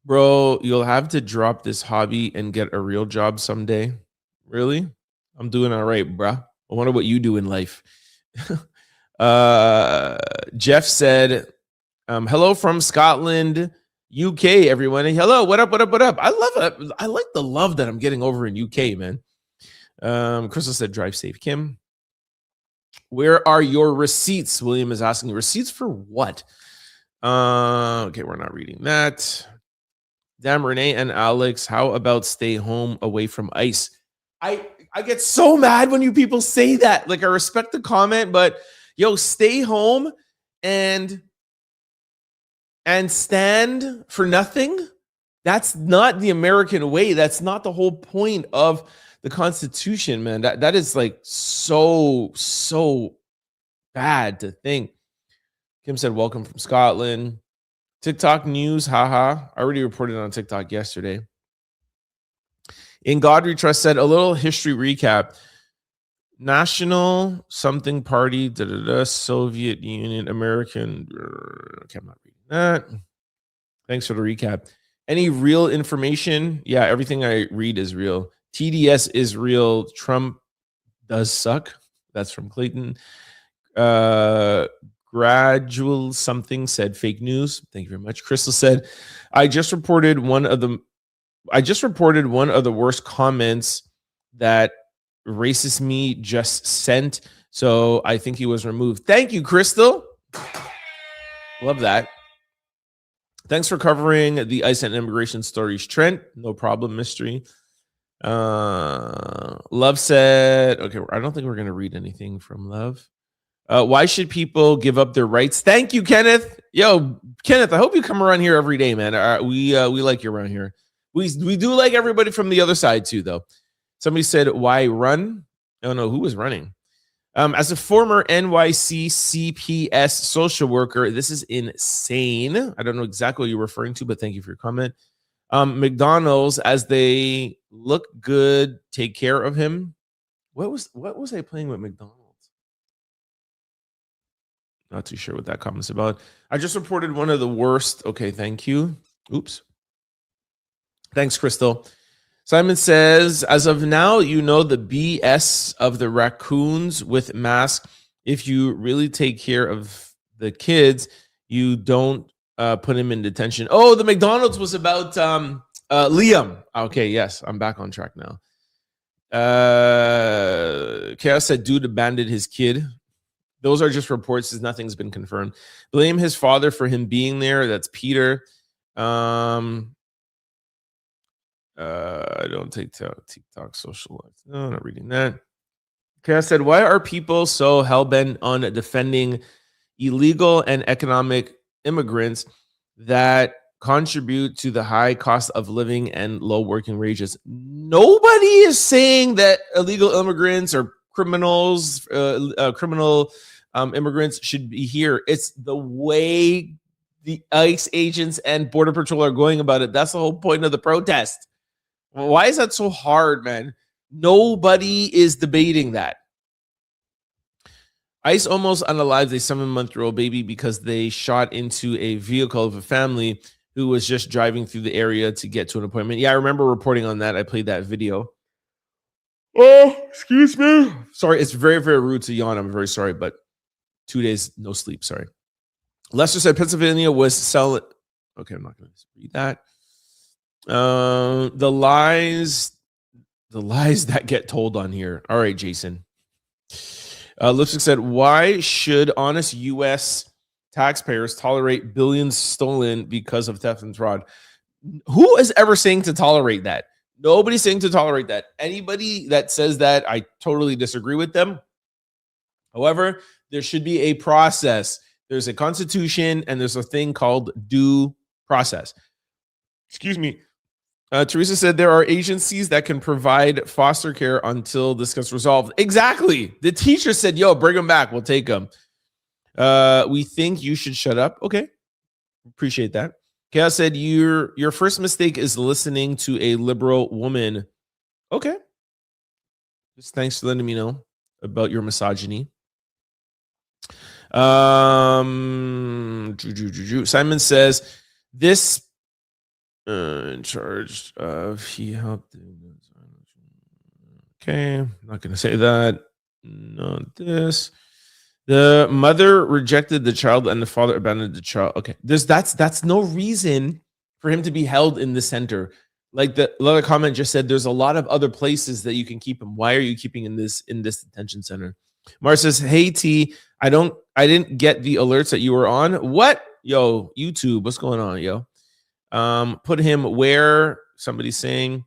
bro, you'll have to drop this hobby and get a real job someday. Really? I'm doing all right, bruh. I wonder what you do in life. Jeff said, hello from Scotland, UK, everyone. Hello, what up? I love it. I like the love that I'm getting over in UK, man. Crystal said, drive safe. Kim, where are your receipts? William is asking, receipts for what? Okay, we're not reading that. Damn, Renee and Alex, how about stay home away from ICE? I get so mad when you people say that. I respect the comment, but stay home and stand for nothing. That's not the American way. That's not the whole point of the Constitution, man. That is so bad to think. Kim said, welcome from Scotland. TikTok news, haha. I already reported on TikTok yesterday. In God We Trust said, a little history recap. National something party, Soviet Union, American. Okay, I'm not reading that. Thanks for the recap. Any real information? Yeah, everything I read is real. TDS is real. Trump does suck. That's from Clayton. Gradual something said fake news. Thank you very much. Crystal said, I just reported one of the worst comments that racist me just sent. So I think he was removed. Thank you, Crystal. Love that. Thanks for covering the ICE and immigration stories, Trent. No problem, mystery. Love said, okay, I don't think we're going to read anything from Love. Why should people give up their rights? Thank you, Kenneth. Yo, Kenneth, I hope you come around here every day, man. We like you around here. We do like everybody from the other side too, though. Somebody said, why run? Oh, no, who was running? As a former NYC CPS social worker, this is insane. I don't know exactly what you're referring to, but thank you for your comment. McDonald's, as they look good, take care of him. What was I playing with McDonald's? Not too sure what that comment's about. I just reported one of the worst. Okay, thank you. Oops. Thanks, Crystal. Simon says, as of now, the BS of the raccoons with masks. If you really take care of the kids, you don't put him in detention. Oh, the McDonald's was about Liam. Okay, yes, I'm back on track now. Chaos said dude abandoned his kid. Those are just reports, as nothing's been confirmed. Blame his father for him being there. That's Peter. I don't take TikTok social life. No, I'm not reading that. Chaos said, why are people so hell-bent on defending illegal and economic immigrants that contribute to the high cost of living and low working wages? Nobody is saying that illegal immigrants or criminals, criminal immigrants should be here. It's the way the ICE agents and Border Patrol are going about it. That's the whole point of the protest. Why is that so hard, man? Nobody is debating that. ICE almost unalived a 7-month-old baby because they shot into a vehicle of a family who was just driving through the area to get to an appointment. Yeah, I remember reporting on that. I played that video. Oh, excuse me. Sorry, it's very, very rude to yawn. I'm very sorry, but 2 days, no sleep. Sorry. Lester said Pennsylvania was selling. Okay, I'm not going to read that. The lies that get told on here. All right, Jason. Lipstick said, why should honest U.S. taxpayers tolerate billions stolen because of theft and fraud? Who is ever saying to tolerate that? Nobody's saying to tolerate that. Anybody that says that, I totally disagree with them. However, there should be a process. There's a constitution and there's a thing called due process. Excuse me. Teresa said there are agencies that can provide foster care until this gets resolved. Exactly. The teacher said, yo, bring them back. We'll take them. We think you should shut up. Okay. Appreciate that. Chaos said your first mistake is listening to a liberal woman. Okay. Just thanks for letting me know about your misogyny. Simon says this in charge of he helped. Okay, I'm not going to say that. Not this. The mother rejected the child and the father abandoned the child. Okay, that's no reason for him to be held in the center. Like the other comment just said, there's a lot of other places that you can keep him. Why are you keeping in this detention center? Mar says, hey T, I didn't get the alerts that you were on. What? Yo, YouTube, what's going on, yo? Put him where? Somebody's saying,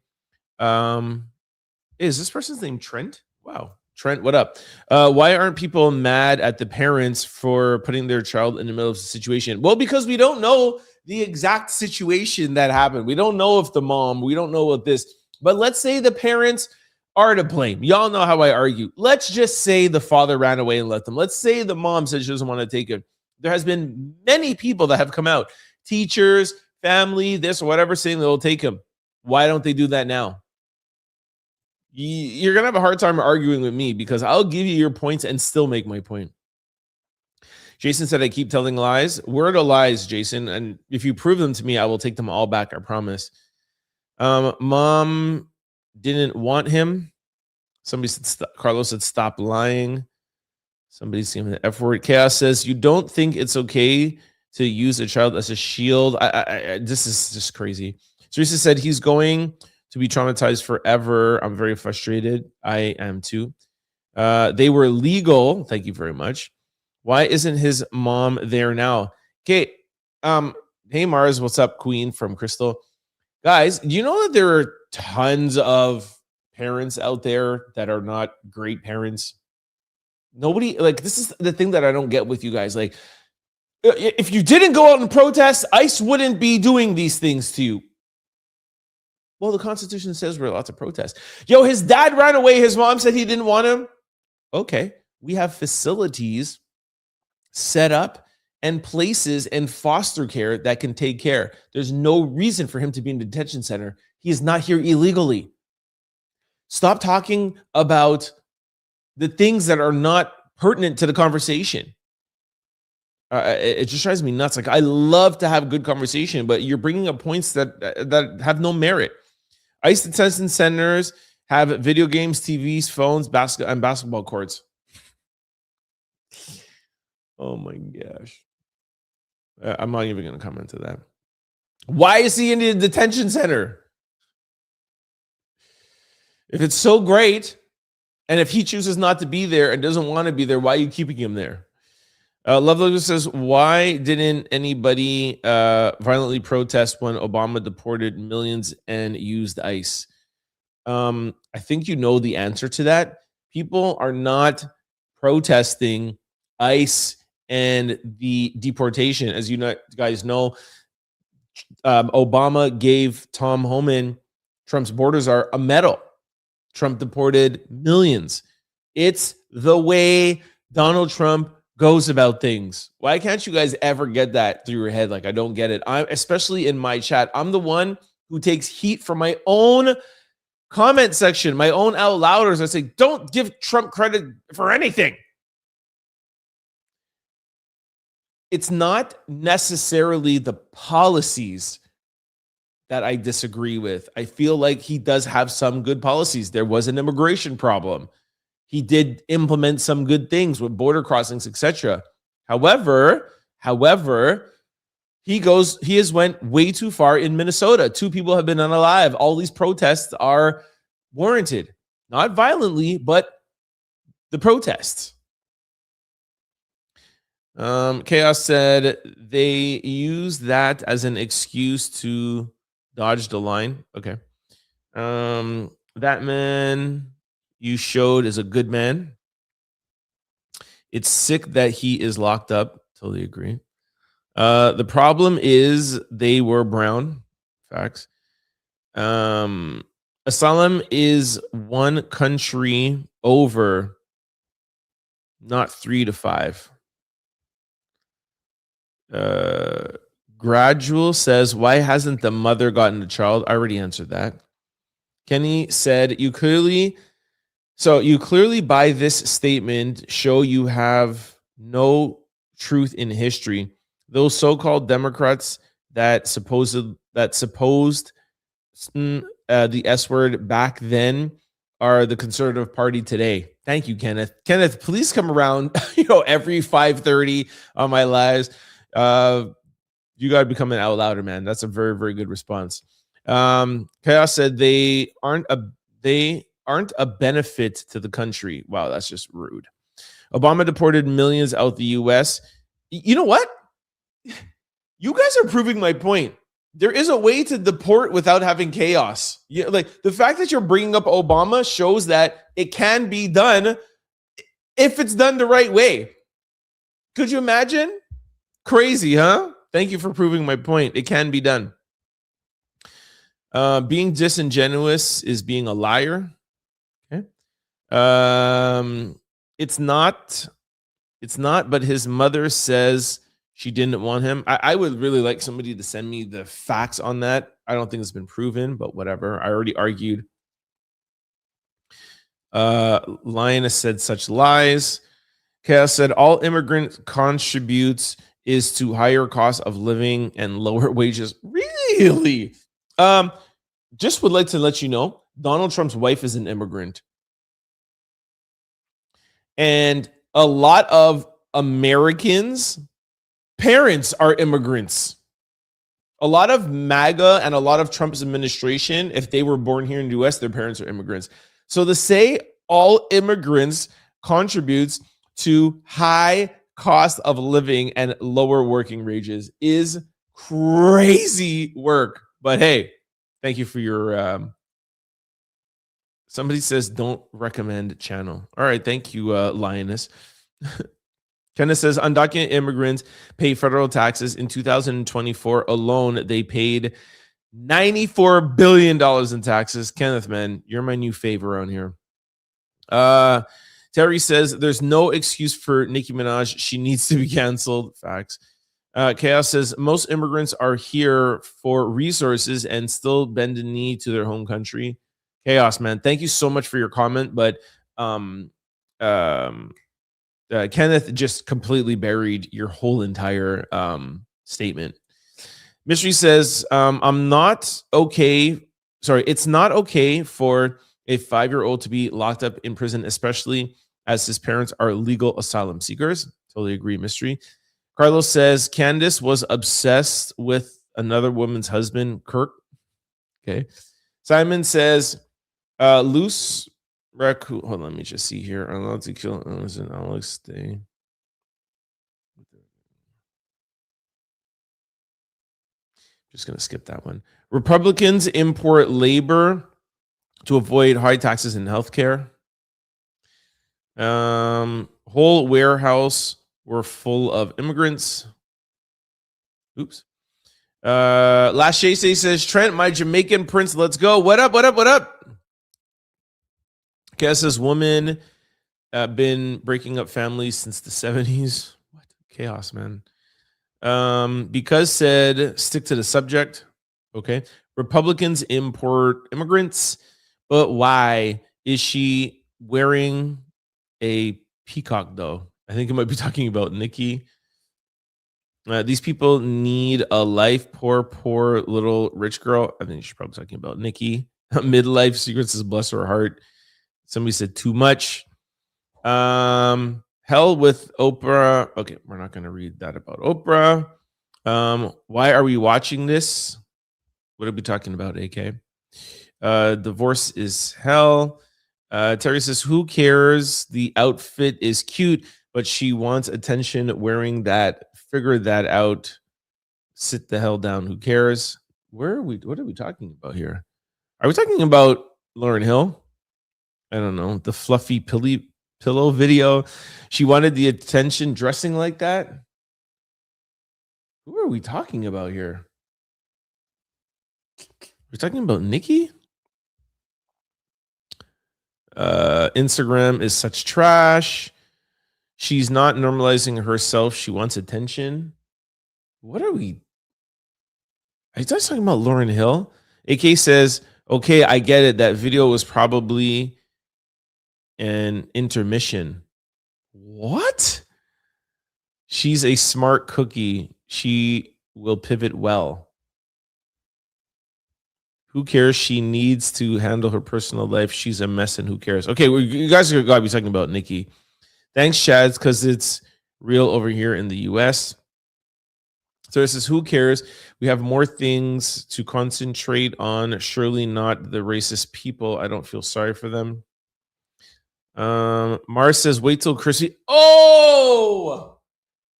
is this person's name Trent? Wow. Trent, what up? Why aren't people mad at the parents for putting their child in the middle of the situation? Well, because we don't know the exact situation that happened. We don't know if we don't know what this, but let's say the parents are to blame. Y'all know how I argue. Let's just say the father ran away and left them. Let's say the mom said she doesn't want to take it. There has been many people that have come out, teachers, family, this or whatever, saying they'll take him. Why don't they do that now? You're going to have a hard time arguing with me because I'll give you your points and still make my point. Jason said, I keep telling lies. Word of lies, Jason. And if you prove them to me, I will take them all back. I promise. Mom didn't want him. Somebody said, Carlos said, stop lying. Somebody's saying the F word. Chaos says, you don't think it's okay to use a child as a shield? This is just crazy. Teresa said, he's going to be traumatized forever. I'm very frustrated. I am too. They were legal. Thank you very much. Why isn't his mom there now? Okay. Hey Mars, what's up, Queen from Crystal? Guys, do you know that there are tons of parents out there that are not great parents? Nobody, like, this is the thing that I don't get with you guys. Like, if you didn't go out and protest, ICE wouldn't be doing these things to you. Well, the Constitution says we're allowed to protest. Yo, his dad ran away. His mom said he didn't want him. Okay. We have facilities set up and places and foster care that can take care. There's no reason for him to be in a detention center. He is not here illegally. Stop talking about the things that are not pertinent to the conversation. It just drives me nuts. Like, I love to have good conversation, but you're bringing up points that have no merit. ICE detention centers have video games, TVs, phones, basketball courts. Oh my gosh. I'm not even going to comment to that. Why is he in the detention center? If it's so great, and if he chooses not to be there and doesn't want to be there, why are you keeping him there? Love Logo says, why didn't anybody violently protest when Obama deported millions and used ICE? I think you know the answer to that. People are not protesting ICE and the deportation. As you guys know, Obama gave Tom Homan, Trump's border czar, a medal. Trump deported millions. It's the way Donald Trump goes about things. Why can't you guys ever get that through your head? Like, I don't get it. Especially in my chat, I'm the one who takes heat from my own comment section, my own out louders. I say, don't give Trump credit for anything. It's not necessarily the policies that I disagree with. I feel like he does have some good policies. There was an immigration problem. He did implement some good things with border crossings, etc. However, he has went way too far in Minnesota. 2 people have been unalive. All these protests are warranted, not violently, but the protests. Chaos said they use that as an excuse to dodge the line. Okay. That man you showed is a good man. It's sick that he is locked up. Totally agree. The problem is they were brown. Facts. Asylum is 1 country over, not 3 to 5. Gradual says, why hasn't the mother gotten the child? I already answered that. Kenny said, you clearly by this statement show you have no truth in history. Those so-called Democrats that supposed the S word back then are the conservative party today. Thank you, Kenneth. Kenneth, please come around, every 5:30 on my lives. You got to become an out louder, man. That's a very, very good response. Chaos said they aren't a benefit to the country. Wow, that's just rude. Obama deported millions out the U.S. You know what? You guys are proving my point. There is a way to deport without having chaos. Like the fact that you're bringing up Obama shows that it can be done if it's done the right way. Could you imagine? Crazy, huh? Thank you for proving my point. It can be done. Being disingenuous is being a liar. Okay. It's not, but his mother says she didn't want him. I would really like somebody to send me the facts on that. I don't think it's been proven, but whatever. I already argued. Lioness said such lies. Chaos said all immigrant contributes is to higher cost of living and lower wages. Really? Just would like to let you know, Donald Trump's wife is an immigrant. And a lot of Americans' parents are immigrants. A lot of MAGA and a lot of Trump's administration, if they were born here in the US, their parents are immigrants. So to say all immigrants contributes to high cost of living and lower working wages is crazy work. But hey, thank you for your somebody says don't recommend channel. All right, thank you, Lioness. Kenneth says undocumented immigrants pay federal taxes. In 2024 alone, they paid $94 billion in taxes. Kenneth, man, you're my new favor around here. Terry says there's no excuse for Nicki Minaj. She needs to be canceled. Facts. Chaos says most immigrants are here for resources and still bend the knee to their home country. Chaos, man. Thank you so much for your comment. But Kenneth just completely buried your whole entire statement. Mystery says, I'm not okay. Sorry, it's not okay for a 5-year-old to be locked up in prison, especially as his parents are legal asylum seekers. Totally agree, Mystery. Carlos says, Candace was obsessed with another woman's husband, Kirk. Okay. Simon says, Loose raccoon. Hold on, let me just see here. Allowed to kill Alex Day. Just gonna skip that one. Republicans import labor to avoid high taxes in healthcare. Whole warehouse were full of immigrants. Oops. Last Shay says, Trent, my Jamaican prince, let's go. What up? What up? What up? Cass says, woman been breaking up families since the 70s. What? Chaos, man. Because said, stick to the subject. Okay. Republicans import immigrants, but why is she wearing a peacock though? I think it might be talking about Nicki. These people need a life. Poor little rich girl. I think she's probably talking about Nicki. Midlife secrets is bless her heart. Somebody said too much. Hell with Oprah. Okay, we're not going to read that about Oprah. Why are we watching this? What are we talking about, AK? Divorce is hell. Terry says, who cares? The outfit is cute, but she wants attention wearing that. Figure that out. Sit the hell down. Who cares? What are we talking about here? Are we talking about Lauryn Hill? I don't know. The fluffy pillow video. She wanted the attention dressing like that. Who are we talking about here? We're talking about Nicki? Instagram is such trash. She's not normalizing herself. She wants attention. What are we? Are you guys talking about Lauryn Hill? AK says, okay, I get it. That video was probably an intermission. What? She's a smart cookie. She will pivot well. Who cares? She needs to handle her personal life. She's a mess and who cares? Okay, well, you guys are going to be talking about Nicki. Thanks, Chads, because it's real over here in the U.S. So it says, who cares? We have more things to concentrate on. Surely not the racist people. I don't feel sorry for them. Mars says, wait till Kristy. Oh,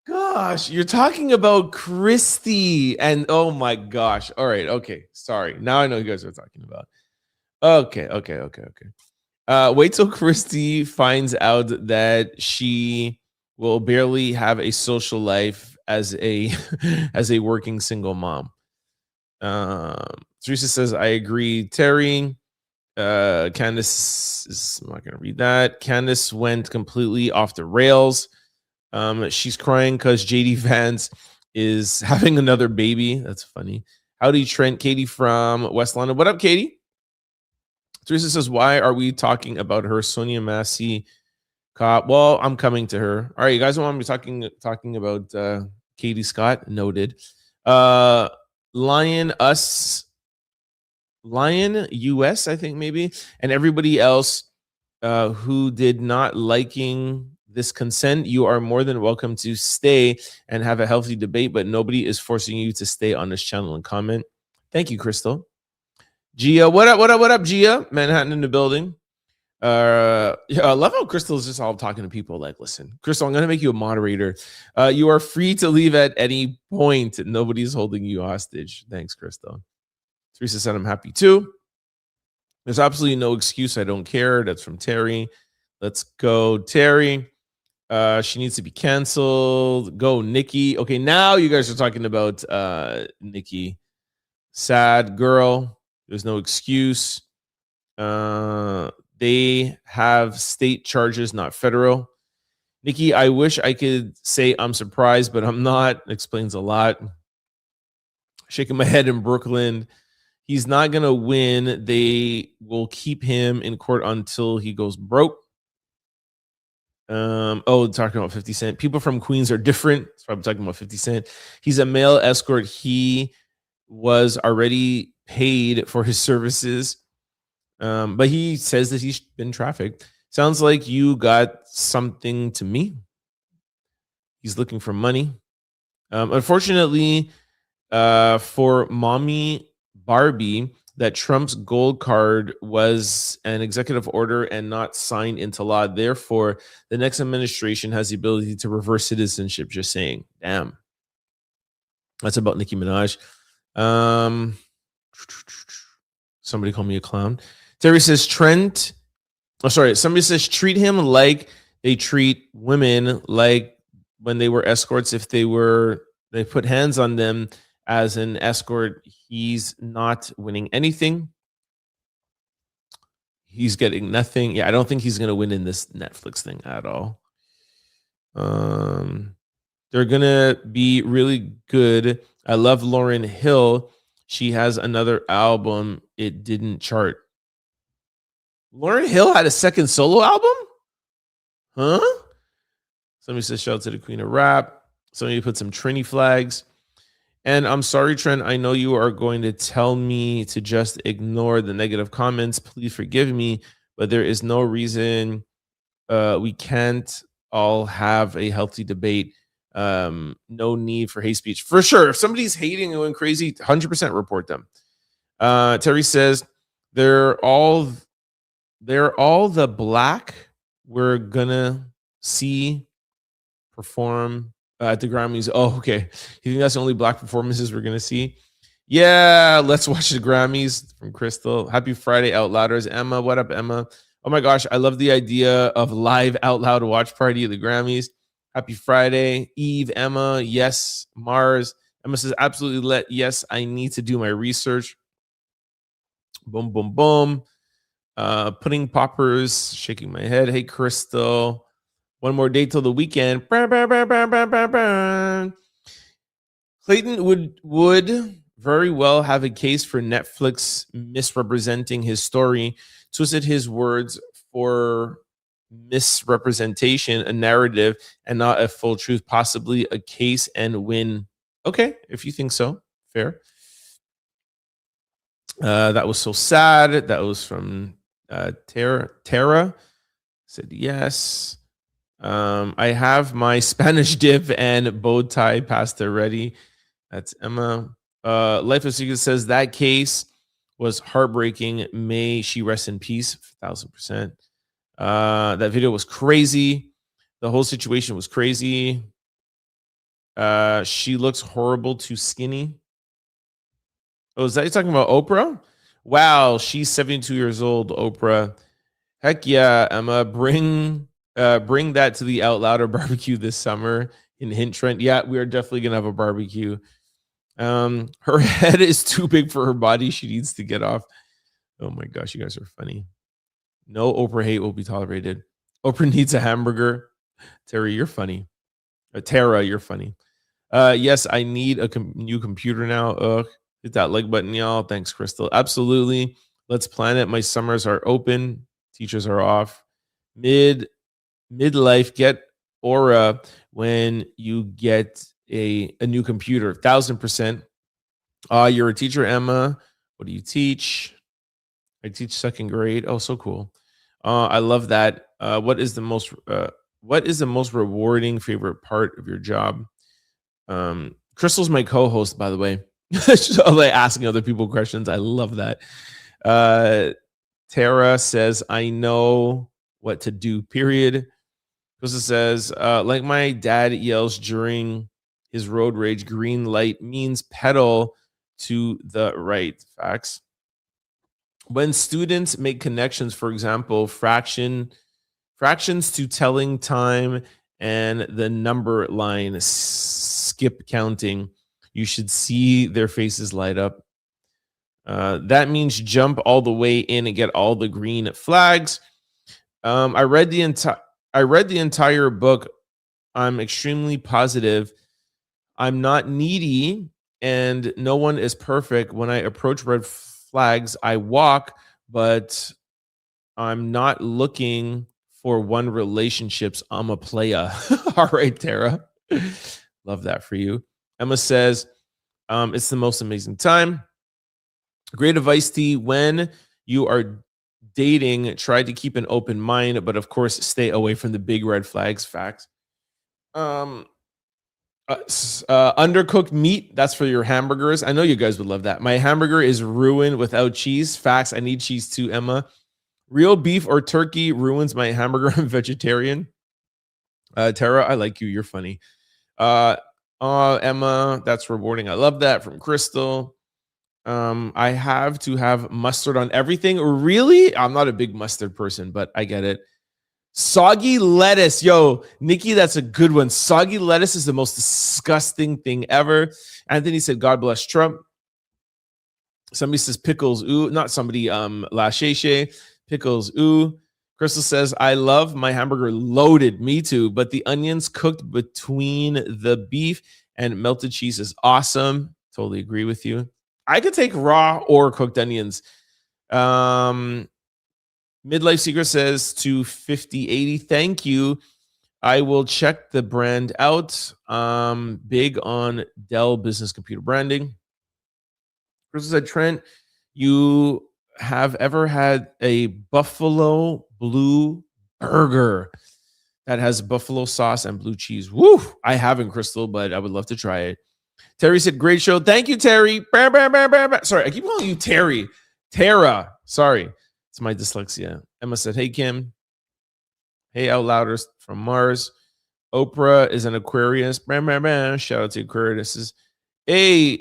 gosh. You're talking about Kristy. And oh, my gosh. All right. Okay. Sorry. Now I know you guys are talking about. Okay. Wait till Kristy finds out that she will barely have a social life as a working single mom. Teresa says, I agree. Terry, Candance is, I'm not going to read that. Candance went completely off the rails. She's crying because JD Vance is having another baby. That's funny. Howdy, Trent. Katie from West London. What up, Katie? Teresa says, why are we talking about her? Sonya Massey cop. Well, I'm coming to her. All right, you guys don't want me talking about Katie Scott? Noted. Lion US, I think maybe, and everybody else who did not liking this consent, you are more than welcome to stay and have a healthy debate, but nobody is forcing you to stay on this channel and comment. Thank you, Crystal. Gia, what up, Gia? Manhattan in the building. Yeah, I love how Crystal is just all talking to people like, listen, Crystal, I'm going to make you a moderator. You are free to leave at any point. Nobody's holding you hostage. Thanks, Crystal. Teresa said, I'm happy too. There's absolutely no excuse. I don't care. That's from Terry. Let's go, Terry. She needs to be canceled. Go, Nicki. Okay, now you guys are talking about Nicki. Sad girl. There's no excuse. They have state charges, not federal. Nicki, I wish I could say I'm surprised, but I'm not. Explains a lot. Shaking my head in Brooklyn. He's not going to win. They will keep him in court until he goes broke. Talking about 50 Cent. People from Queens are different. That's why I'm talking about 50 Cent. He's a male escort. He was already paid for his services. But he says that he's been trafficked. Sounds like you got something to me. He's looking for money. Unfortunately, for mommy Barbie, that Trump's gold card was an executive order and not signed into law. Therefore, the next administration has the ability to reverse citizenship. Just saying. Damn. That's about Nicki Minaj. Somebody call me a clown. Terry says somebody says treat him like they treat women, like when they were escorts. If they put hands on them as an escort, he's not winning anything. He's getting nothing. Yeah, I don't think he's going to win in this Netflix thing at all. They're going to be really good. I love Lauryn Hill. She has another album. It didn't chart. Lauryn Hill had a second solo album? Huh? Somebody says shout out to the queen of rap. Somebody put some Trini flags. And I'm sorry, Trent. I know you are going to tell me to just ignore the negative comments. Please forgive me, but there is no reason we can't all have a healthy debate. No need for hate speech. For sure. If somebody's hating and going crazy, 100% report them. Terry says they're all the black we're gonna see perform at the Grammys. Oh, okay. You think that's the only black performances we're gonna see? Yeah, let's watch the Grammys from Crystal. Happy Friday, Out Louders. Emma, what up, Emma? Oh my gosh, I love the idea of live out loud watch party at the Grammys. Happy Friday, Eve, Emma. Yes, Mars. Emma says absolutely. Yes, I need to do my research. Boom, boom, boom. Pudding poppers, shaking my head. Hey, Crystal. One more day till the weekend. Clayton would very well have a case for Netflix misrepresenting his story, twisted his words for misrepresentation, a narrative, and not a full truth, possibly a case and win. Okay, if you think so, fair. That was so sad. That was from Tara. Said yes. I have my Spanish dip and bow tie pasta ready. That's Emma. Life of Secret says that case was heartbreaking. May she rest in peace. 1,000%. That video was crazy. The whole situation was crazy. She looks horrible, too skinny. Oh, is that you talking about Oprah? Wow, she's 72 years old, Oprah. Heck yeah, Emma. Bring that to the Out Louder barbecue this summer in Hint Trent. Yeah, we are definitely gonna have a barbecue. Her head is too big for her body. She needs to get off. Oh my gosh, you guys are funny. No Oprah hate will be tolerated. Oprah needs a hamburger. Terry, you're funny. Tara, you're funny. Yes, I need a new computer now. Hit that like button, y'all. Thanks, Crystal. Absolutely. Let's plan it. My summers are open. Teachers are off. Midlife, get Aura when you get a new computer. 1,000%. You're a teacher, Emma. What do you teach? I teach second grade. Oh, so cool. I love that. What is the most rewarding favorite part of your job? Crystal's my co-host, by the way. So, like asking other people questions. I love that. Tara says, I know what to do, period. Crystal says, like my dad yells during his road rage, green light means pedal to the right. Facts. When students make connections, for example, fractions to telling time and the number line, skip counting, you should see their faces light up. That means jump all the way in and get all the green flags. I read the entire book. I'm extremely positive. I'm not needy and no one is perfect. When I approach red flags, I walk, but I'm not looking for one relationships. I'm a playa. All right, Tara. Love that for you. Emma says, it's the most amazing time. Great advice, T. When you are dating, try to keep an open mind, but of course, stay away from the big red flags. Facts. Undercooked meat, that's for your hamburgers. I know you guys would love that. My hamburger is ruined without cheese. Facts, I need cheese too, Emma. Real beef or turkey ruins my hamburger. I'm vegetarian. Tara, I like you. You're funny. Emma, that's rewarding. I love that. From Crystal. I have to have mustard on everything. Really? I'm not a big mustard person, but I get it. Soggy lettuce. Yo, Nikki, that's a good one. Soggy lettuce is the most disgusting thing ever. Anthony said, God bless Trump. Somebody says pickles. Ooh, not somebody. Lasheshe. Pickles. Ooh. Crystal says, I love my hamburger loaded. Me too. But the onions cooked between the beef and melted cheese is awesome. Totally agree with you. I could take raw or cooked onions. Midlife Secret says to 5080. Thank you. I will check the brand out. Big on Dell Business Computer Branding. Crystal said, Trent, you have ever had a Buffalo Blue burger that has buffalo sauce and blue cheese? Woo! I haven't, Crystal, but I would love to try it. Terry said, great show. Thank you, Terry. Sorry, I keep calling you Terry. Tara. Sorry. It's my dyslexia. Emma said, hey, Kim. Hey, Out Louders from Mars. Oprah is an Aquarius. Shout out to Aquarius. Hey,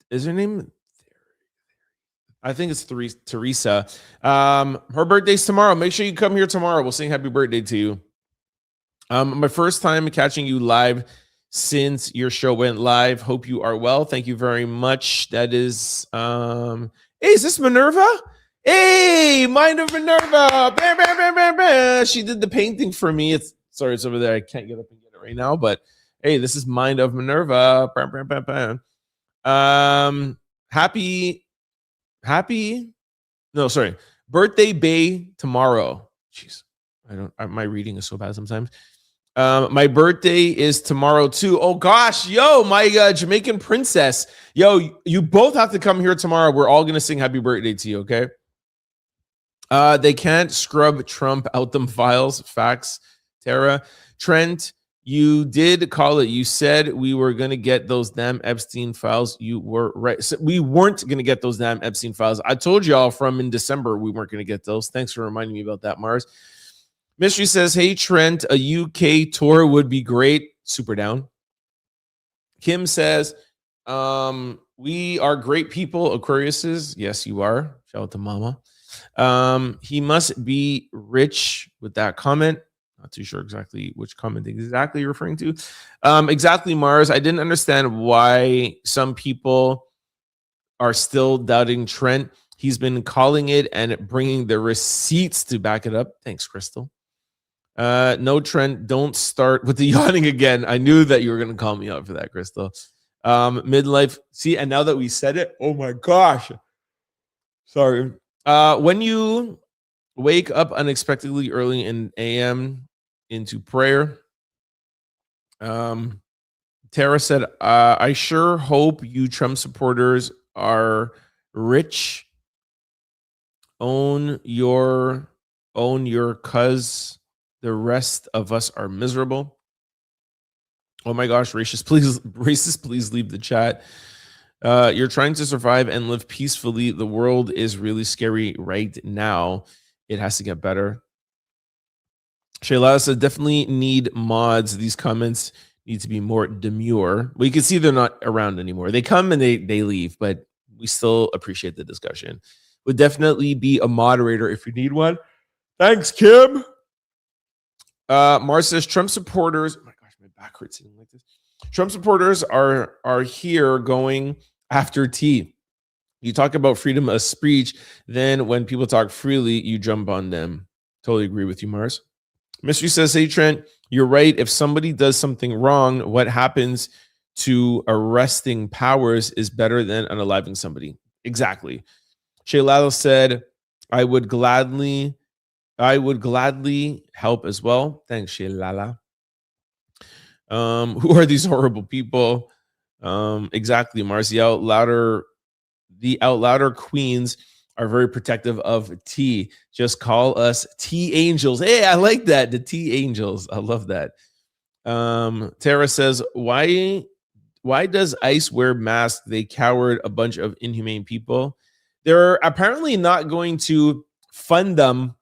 is her name? I think it's Teresa. Her birthday's tomorrow. Make sure you come here tomorrow. We'll sing happy birthday to you. My first time catching you live since your show went live. Hope you are well. Thank you very much. That is, hey, is this Minerva? Hey, Mind of Minerva. Bam, bam, bam, bam, bam. She did the painting for me. It's over there. I can't get up and get it right now, but hey, this is Mind of Minerva. Bam, bam, bam, bam. Birthday Bay tomorrow. Jeez, my reading is so bad sometimes. My birthday is tomorrow too. Oh gosh, yo, my Jamaican princess. Yo, you both have to come here tomorrow. We're all gonna sing happy birthday to you, okay? They can't scrub Trump out them files. Facts, Tara. Trent, you did call it. You said we were going to get those damn Epstein files. You were right. So we weren't going to get those damn Epstein files. I told y'all from in December we weren't going to get those. Thanks for reminding me about that, Mars. Mystery says, hey, Trent, a UK tour would be great. Super down. Kim says, we are great people, Aquariuses. Yes, you are. Shout out to Mama. He must be rich with that comment. Not too sure exactly which comment exactly you're referring to. Exactly, Mars. I didn't understand why some people are still doubting Trent. He's been calling it and bringing the receipts to back it up. Thanks, Crystal. No, Trent, don't start with the yawning again. I knew that you were going to call me out for that, Crystal. Midlife. See, and now that we said it, oh my gosh. Sorry. When you wake up unexpectedly early in AM into prayer, Tara said, I sure hope you Trump supporters are rich. Own your cuz the rest of us are miserable. Oh my gosh, racist, please leave the chat. You're trying to survive and live peacefully. The world is really scary right now. It has to get better. Shayla said, definitely need mods. These comments need to be more demure. Well, you can see they're not around anymore. They come and they leave, but we still appreciate the discussion. Would definitely be a moderator if you need one. Thanks, Kim. Mars says, Trump supporters. Oh my gosh, my back hurts sitting like this. Trump supporters are here going after T. You talk about freedom of speech, then when people talk freely, you jump on them. Totally agree with you, Mars. Mystery says, hey, Trent, you're right. If somebody does something wrong, what happens to arresting powers is better than unaliving somebody. Exactly. Shaylala said, I would gladly help as well. Thanks, Shaylala. Who are these horrible people? Exactly, Marcy. The Out Louder queens are very protective of T. Just call us T Angels. Hey, I like that. The T Angels. I love that. Tara says, why does ICE wear masks? They cowered a bunch of inhumane people. They're apparently not going to fund them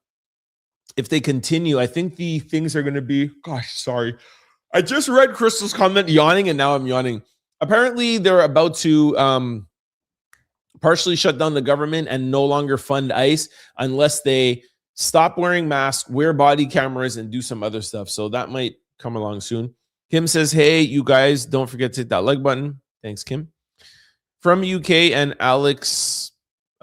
if they continue. I think the things are going to be, gosh, sorry. I just read Crystal's comment yawning, and now I'm yawning. Apparently, they're about to partially shut down the government and no longer fund ICE unless they stop wearing masks, wear body cameras, and do some other stuff. So that might come along soon. Kim says, hey, you guys, don't forget to hit that like button. Thanks, Kim. From UK, and Alex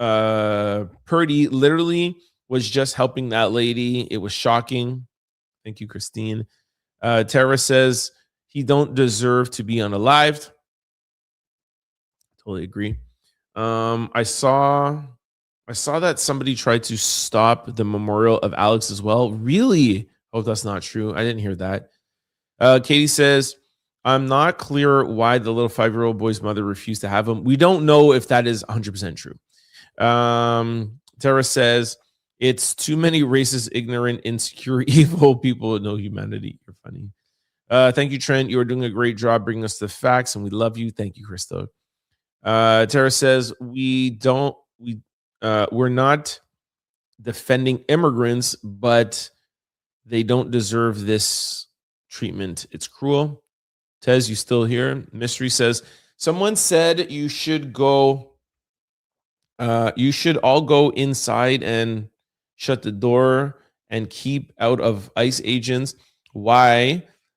Pretti literally was just helping that lady. It was shocking. Thank you, Christine. Tara says, he don't deserve to be unalived. Totally agree. I saw that somebody tried to stop the memorial of Alex as well. Really? Oh, that's not true. I didn't hear that. Katie says, I'm not clear why the little 5-year-old boy's mother refused to have him. We don't know if that is 100% true. Tara says, it's too many racist, ignorant, insecure, evil people with no humanity. You're funny. Thank you, Trent. You are doing a great job bringing us the facts, and we love you. Thank you, Christo. Tara says, we're not defending immigrants, but they don't deserve this treatment. It's cruel. Tez, you still here? Mystery says, someone said you should all go inside and shut the door and keep out of ICE agents.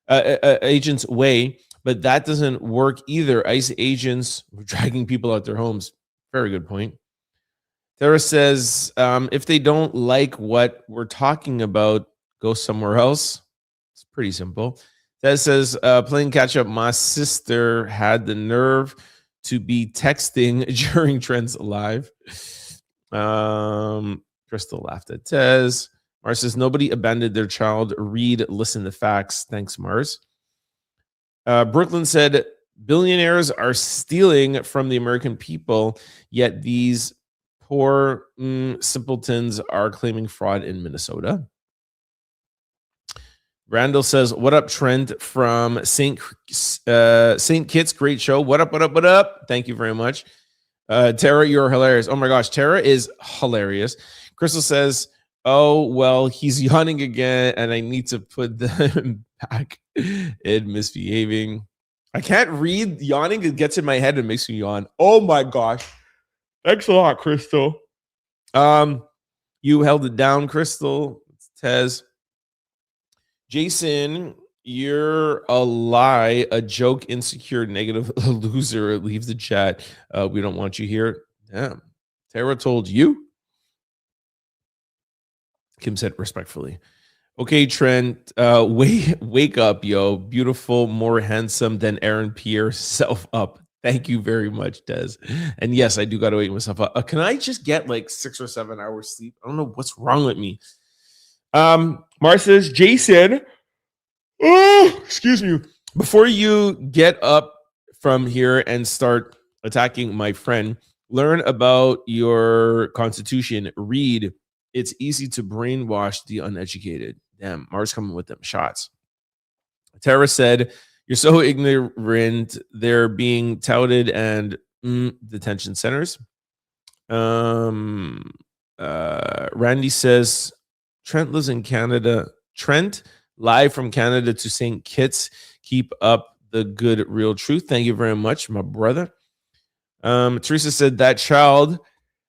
Agents' way, but that doesn't work either. ICE agents were dragging people out their homes. Very good point. Tara says, if they don't like what we're talking about, go somewhere else. It's pretty simple. That says, playing catch up, my sister had the nerve to be texting during Trent's live. Crystal laughed at Tez. Mars says, nobody abandoned their child. Read, listen to facts. Thanks, Mars. Brooklyn said, billionaires are stealing from the American people, yet these poor simpletons are claiming fraud in Minnesota. Randall says, what up, Trent from St. Kitts? Great show. What up, what up, what up? Thank you very much. Tara, you're hilarious. Oh my gosh, Tara is hilarious. Crystal says, oh, well, he's yawning again, and I need to put them back in misbehaving. I can't read yawning. It gets in my head and makes me yawn. Oh my gosh. Thanks a lot, Crystal. You held it down, Crystal. It's Tez. Jason, you're a lie, a joke, insecure, negative, a loser. Leave the chat. We don't want you here. Damn. Tara told you? Kim said respectfully. Okay, Trent, wake up, yo. Beautiful, more handsome than Aaron Pierre. Self up. Thank you very much, Des. And yes, I do got to wake myself up. Can I just get like 6 or 7 hours sleep? I don't know what's wrong with me. Mar says, Jason, excuse me. Before you get up from here and start attacking my friend, learn about your constitution. Read. It's easy to brainwash the uneducated. Damn, Mars coming with them shots. Tara said, you're so ignorant. They're being touted and detention centers. Randy says, Trent lives in Canada. Trent, live from Canada to St. Kitts. Keep up the good, real truth. Thank you very much, my brother. Teresa said, that child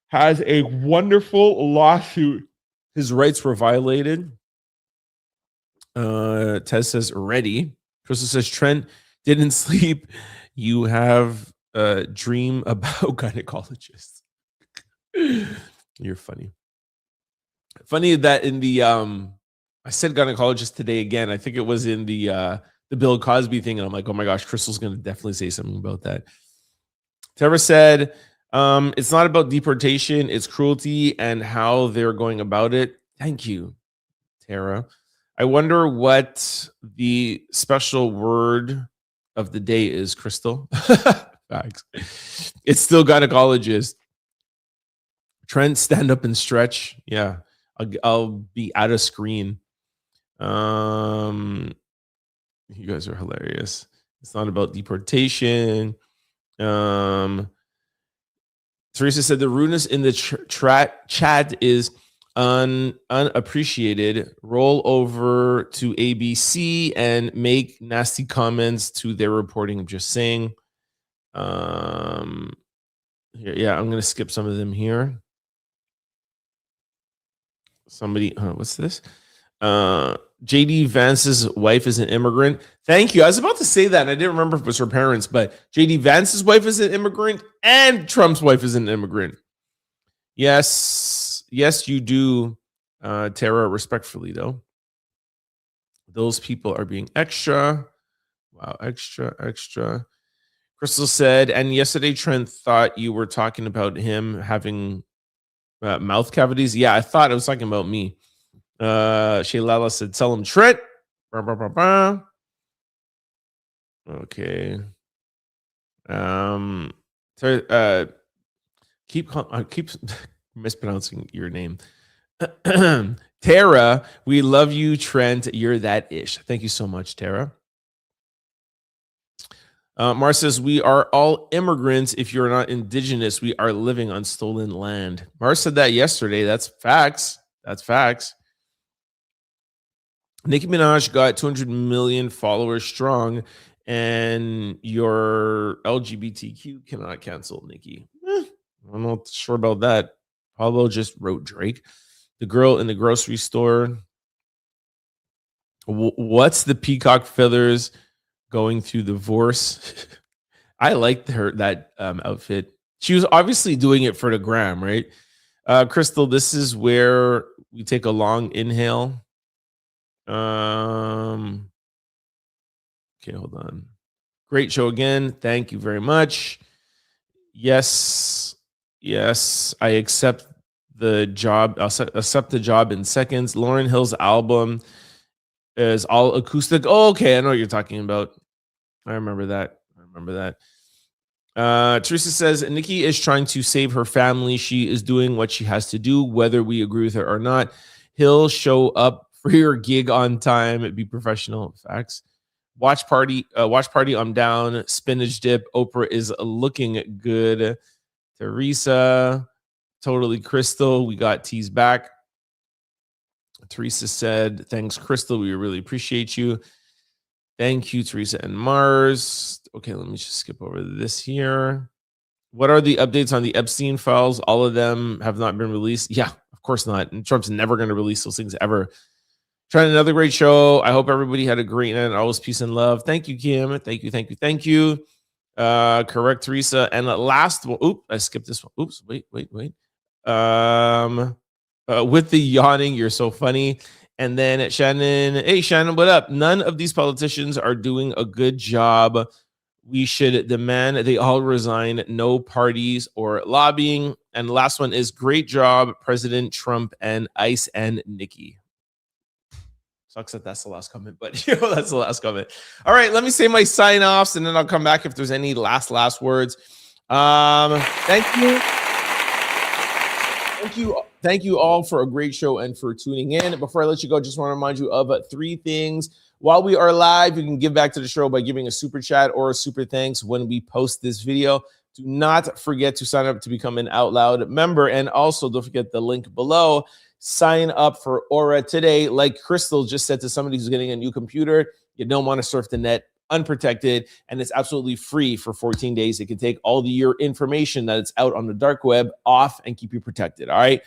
has a wonderful lawsuit. His rights were violated. Tez says, ready. Crystal says, Trent didn't sleep. You have a dream about gynecologists. You're funny. Funny that in the I said gynecologist today again. I think it was in the Bill Cosby thing, and I'm like, oh my gosh, Crystal's gonna definitely say something about that. Tara said, it's not about deportation, it's cruelty and how they're going about it. Thank you, Tara. I wonder what the special word of the day is, Crystal. Facts. It's still gynecologist. Trent, stand up and stretch. Yeah, I'll be out of screen. You guys are hilarious. It's not about deportation. Teresa said the rudeness in the chat is unappreciated. Roll over to ABC and make nasty comments to their reporting. I'm just saying. Yeah, I'm gonna skip some of them here. Somebody, what's this? JD Vance's wife is an immigrant. Thank you. I was about to say that, and I didn't remember if it was her parents, but JD Vance's wife is an immigrant, and Trump's wife is an immigrant. Yes, you do, Tara. Respectfully, though, those people are being extra. Wow, extra. Crystal said, and yesterday Trent thought you were talking about him having mouth cavities. Yeah, I thought I was talking about me. Shaylala said, tell him Trent. Okay. Keep mispronouncing your name. Tara, we love you, Trent. You're that ish. Thank you so much, Tara. Mar says, we are all immigrants. If you're not indigenous, we are living on stolen land. Mar said that yesterday. That's facts. Nicki Minaj got 200 million followers strong, and your LGBTQ cannot cancel Nicki. I'm not sure about that. Pablo just wrote Drake. The girl in the grocery store. What's the peacock feathers going through the divorce? I liked that outfit. She was obviously doing it for the gram, right? Crystal, this is where we take a long inhale. Okay, hold on. Great show again. Thank you very much. Yes, I accept the job. I'll accept the job in seconds. Lauryn Hill's album is all acoustic. Oh, okay, I know what you're talking about. I remember that. Teresa says Nicki is trying to save her family. She is doing what she has to do, whether we agree with her or not. He'll show up for your gig on time. Be professional. Facts. Watch party. I'm down. Spinach dip. Oprah is looking good. Teresa, totally. Crystal, we got teas back. Teresa said, thanks, Crystal. We really appreciate you. Thank you, Teresa and Mars. Okay, let me just skip over this here. What are the updates on the Epstein files? All of them have not been released. Yeah, of course not. And Trump's never going to release those things ever. Trying another great show. I hope everybody had a great night. Always peace and love. Thank you, Kim. Thank you. Correct, Teresa. And last one. Oop, I skipped this one. Oops, wait. With the yawning, you're so funny. And then Shannon, hey, Shannon, what up? None of these politicians are doing a good job. We should demand they all resign. No parties or lobbying. And the last one is great job, President Trump and ICE and Nicki. Sucks that that's the last comment, but that's the last comment. All right, let me say my sign-offs, and then I'll come back if there's any last words. Thank you all for a great show and for tuning in. Before I let you go, just want to remind you of 3 things. While we are live, you can give back to the show by giving a super chat or a super thanks when we post this video. Do not forget to sign up to become an Out Loud member, and also don't forget the link below. Sign up for Aura today. Like Crystal just said to somebody who's getting a new computer, you don't want to surf the net unprotected, and it's absolutely free for 14 days. It can take all your information that it's out on the dark web off and keep you protected. All right.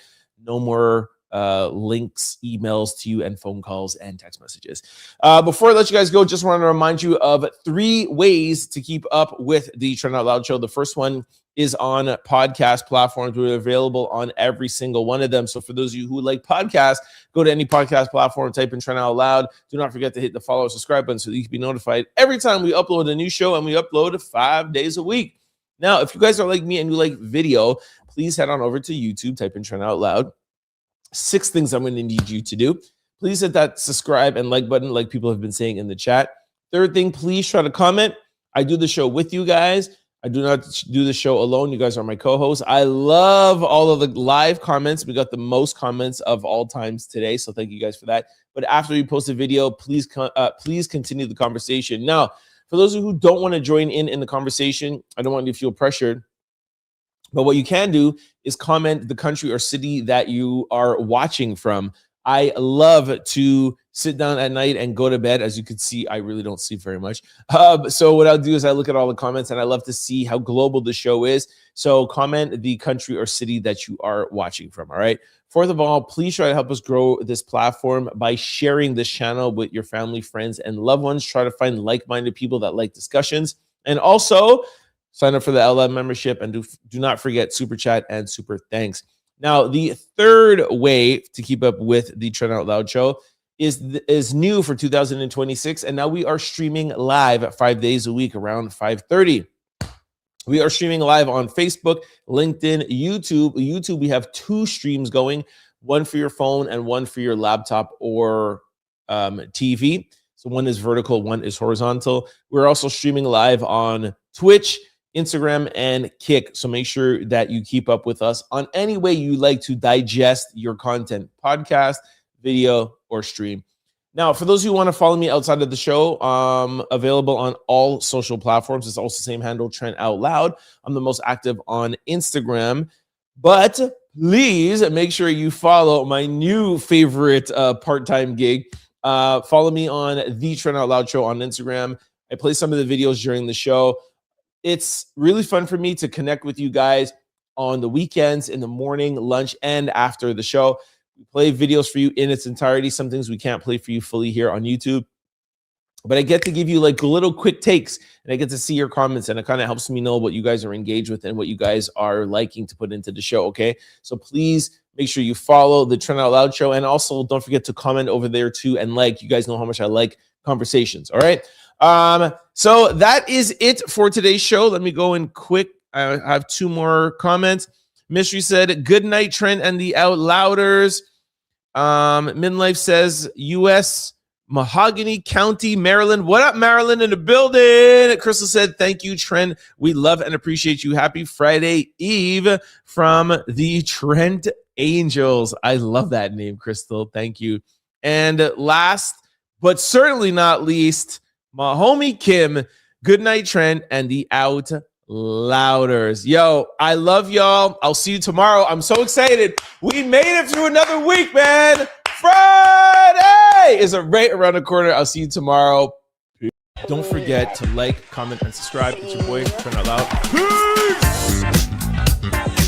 No more links, emails to you, and phone calls and text messages. Before I let you guys go, just want to remind you of 3 ways to keep up with the Trend Out Loud show. The first one is on podcast platforms. We're available on every single one of them. So for those of you who like podcasts, go to any podcast platform, type in Trend Out Loud. Do not forget to hit the follow or subscribe button so that you can be notified every time we upload a new show, and we upload 5 days a week. Now, if you guys are like me and you like video, please head on over to YouTube, type in Trend Out Loud. 6 things I'm going to need you to do. Please hit that subscribe and like button like people have been saying in the chat. 3rd thing, please try to comment. I do the show with you guys. I do not do the show alone. You guys are my co-hosts. I love all of the live comments. We got the most comments of all times today, so thank you guys for that. But after you post a video, please continue the conversation. Now, for those who don't want to join in the conversation, I don't want you to feel pressured. But what you can do is comment the country or city that you are watching from. I love to sit down at night and go to bed. As you can see, I really don't sleep very much. So what I'll do is I look at all the comments, and I love to see how global the show is. So comment the country or city that you are watching from, all right? Fourth of all, please try to help us grow this platform by sharing this channel with your family, friends, and loved ones. Try to find like-minded people that like discussions. And also, sign up for the LM membership, and do not forget Super Chat and Super Thanks. Now, the third way to keep up with the Trend Out Loud show is new for 2026, and now we are streaming live 5 days a week around 5:30. We are streaming live on Facebook, LinkedIn, YouTube. YouTube, we have 2 streams going, one for your phone and one for your laptop or TV. So one is vertical, one is horizontal. We're also streaming live on Twitch, Instagram, and Kick. So make sure that you keep up with us on any way you like to digest your content, podcast, video, or stream. Now, for those who want to follow me outside of the show, available on all social platforms. It's also the same handle, Trent Out Loud. I'm the most active on Instagram. But please make sure you follow my new favorite part-time gig. Follow me on the Trent Out Loud show on Instagram. I play some of the videos during the show. It's really fun for me to connect with you guys on the weekends, in the morning, lunch, and after the show. We play videos for you in its entirety. Some things we can't play for you fully here on YouTube. But I get to give you like little quick takes, and I get to see your comments, and it kind of helps me know what you guys are engaged with and what you guys are liking to put into the show, okay? So please make sure you follow the Trend Out Loud show, and also don't forget to comment over there too, and like. You guys know how much I like conversations, all right? So that is it for today's show. Let me go in quick. I have 2 more comments. Mystery said, good night, Trent and the Out Louders. Midlife says, U.S. Mahogany County, Maryland. What up, Maryland in the building? Crystal said, thank you, Trent. We love and appreciate you. Happy Friday Eve from the Trent Angels. I love that name, Crystal. Thank you. And last, but certainly not least, my homie Kim. Good night, Trent and the Out Louders. Yo, I love y'all. I'll see you tomorrow. I'm so excited. We made it through another week, man. Friday is right around the corner. I'll see you tomorrow. Don't forget to like, comment, and subscribe. It's your boy, Trent Out Loud. Peace!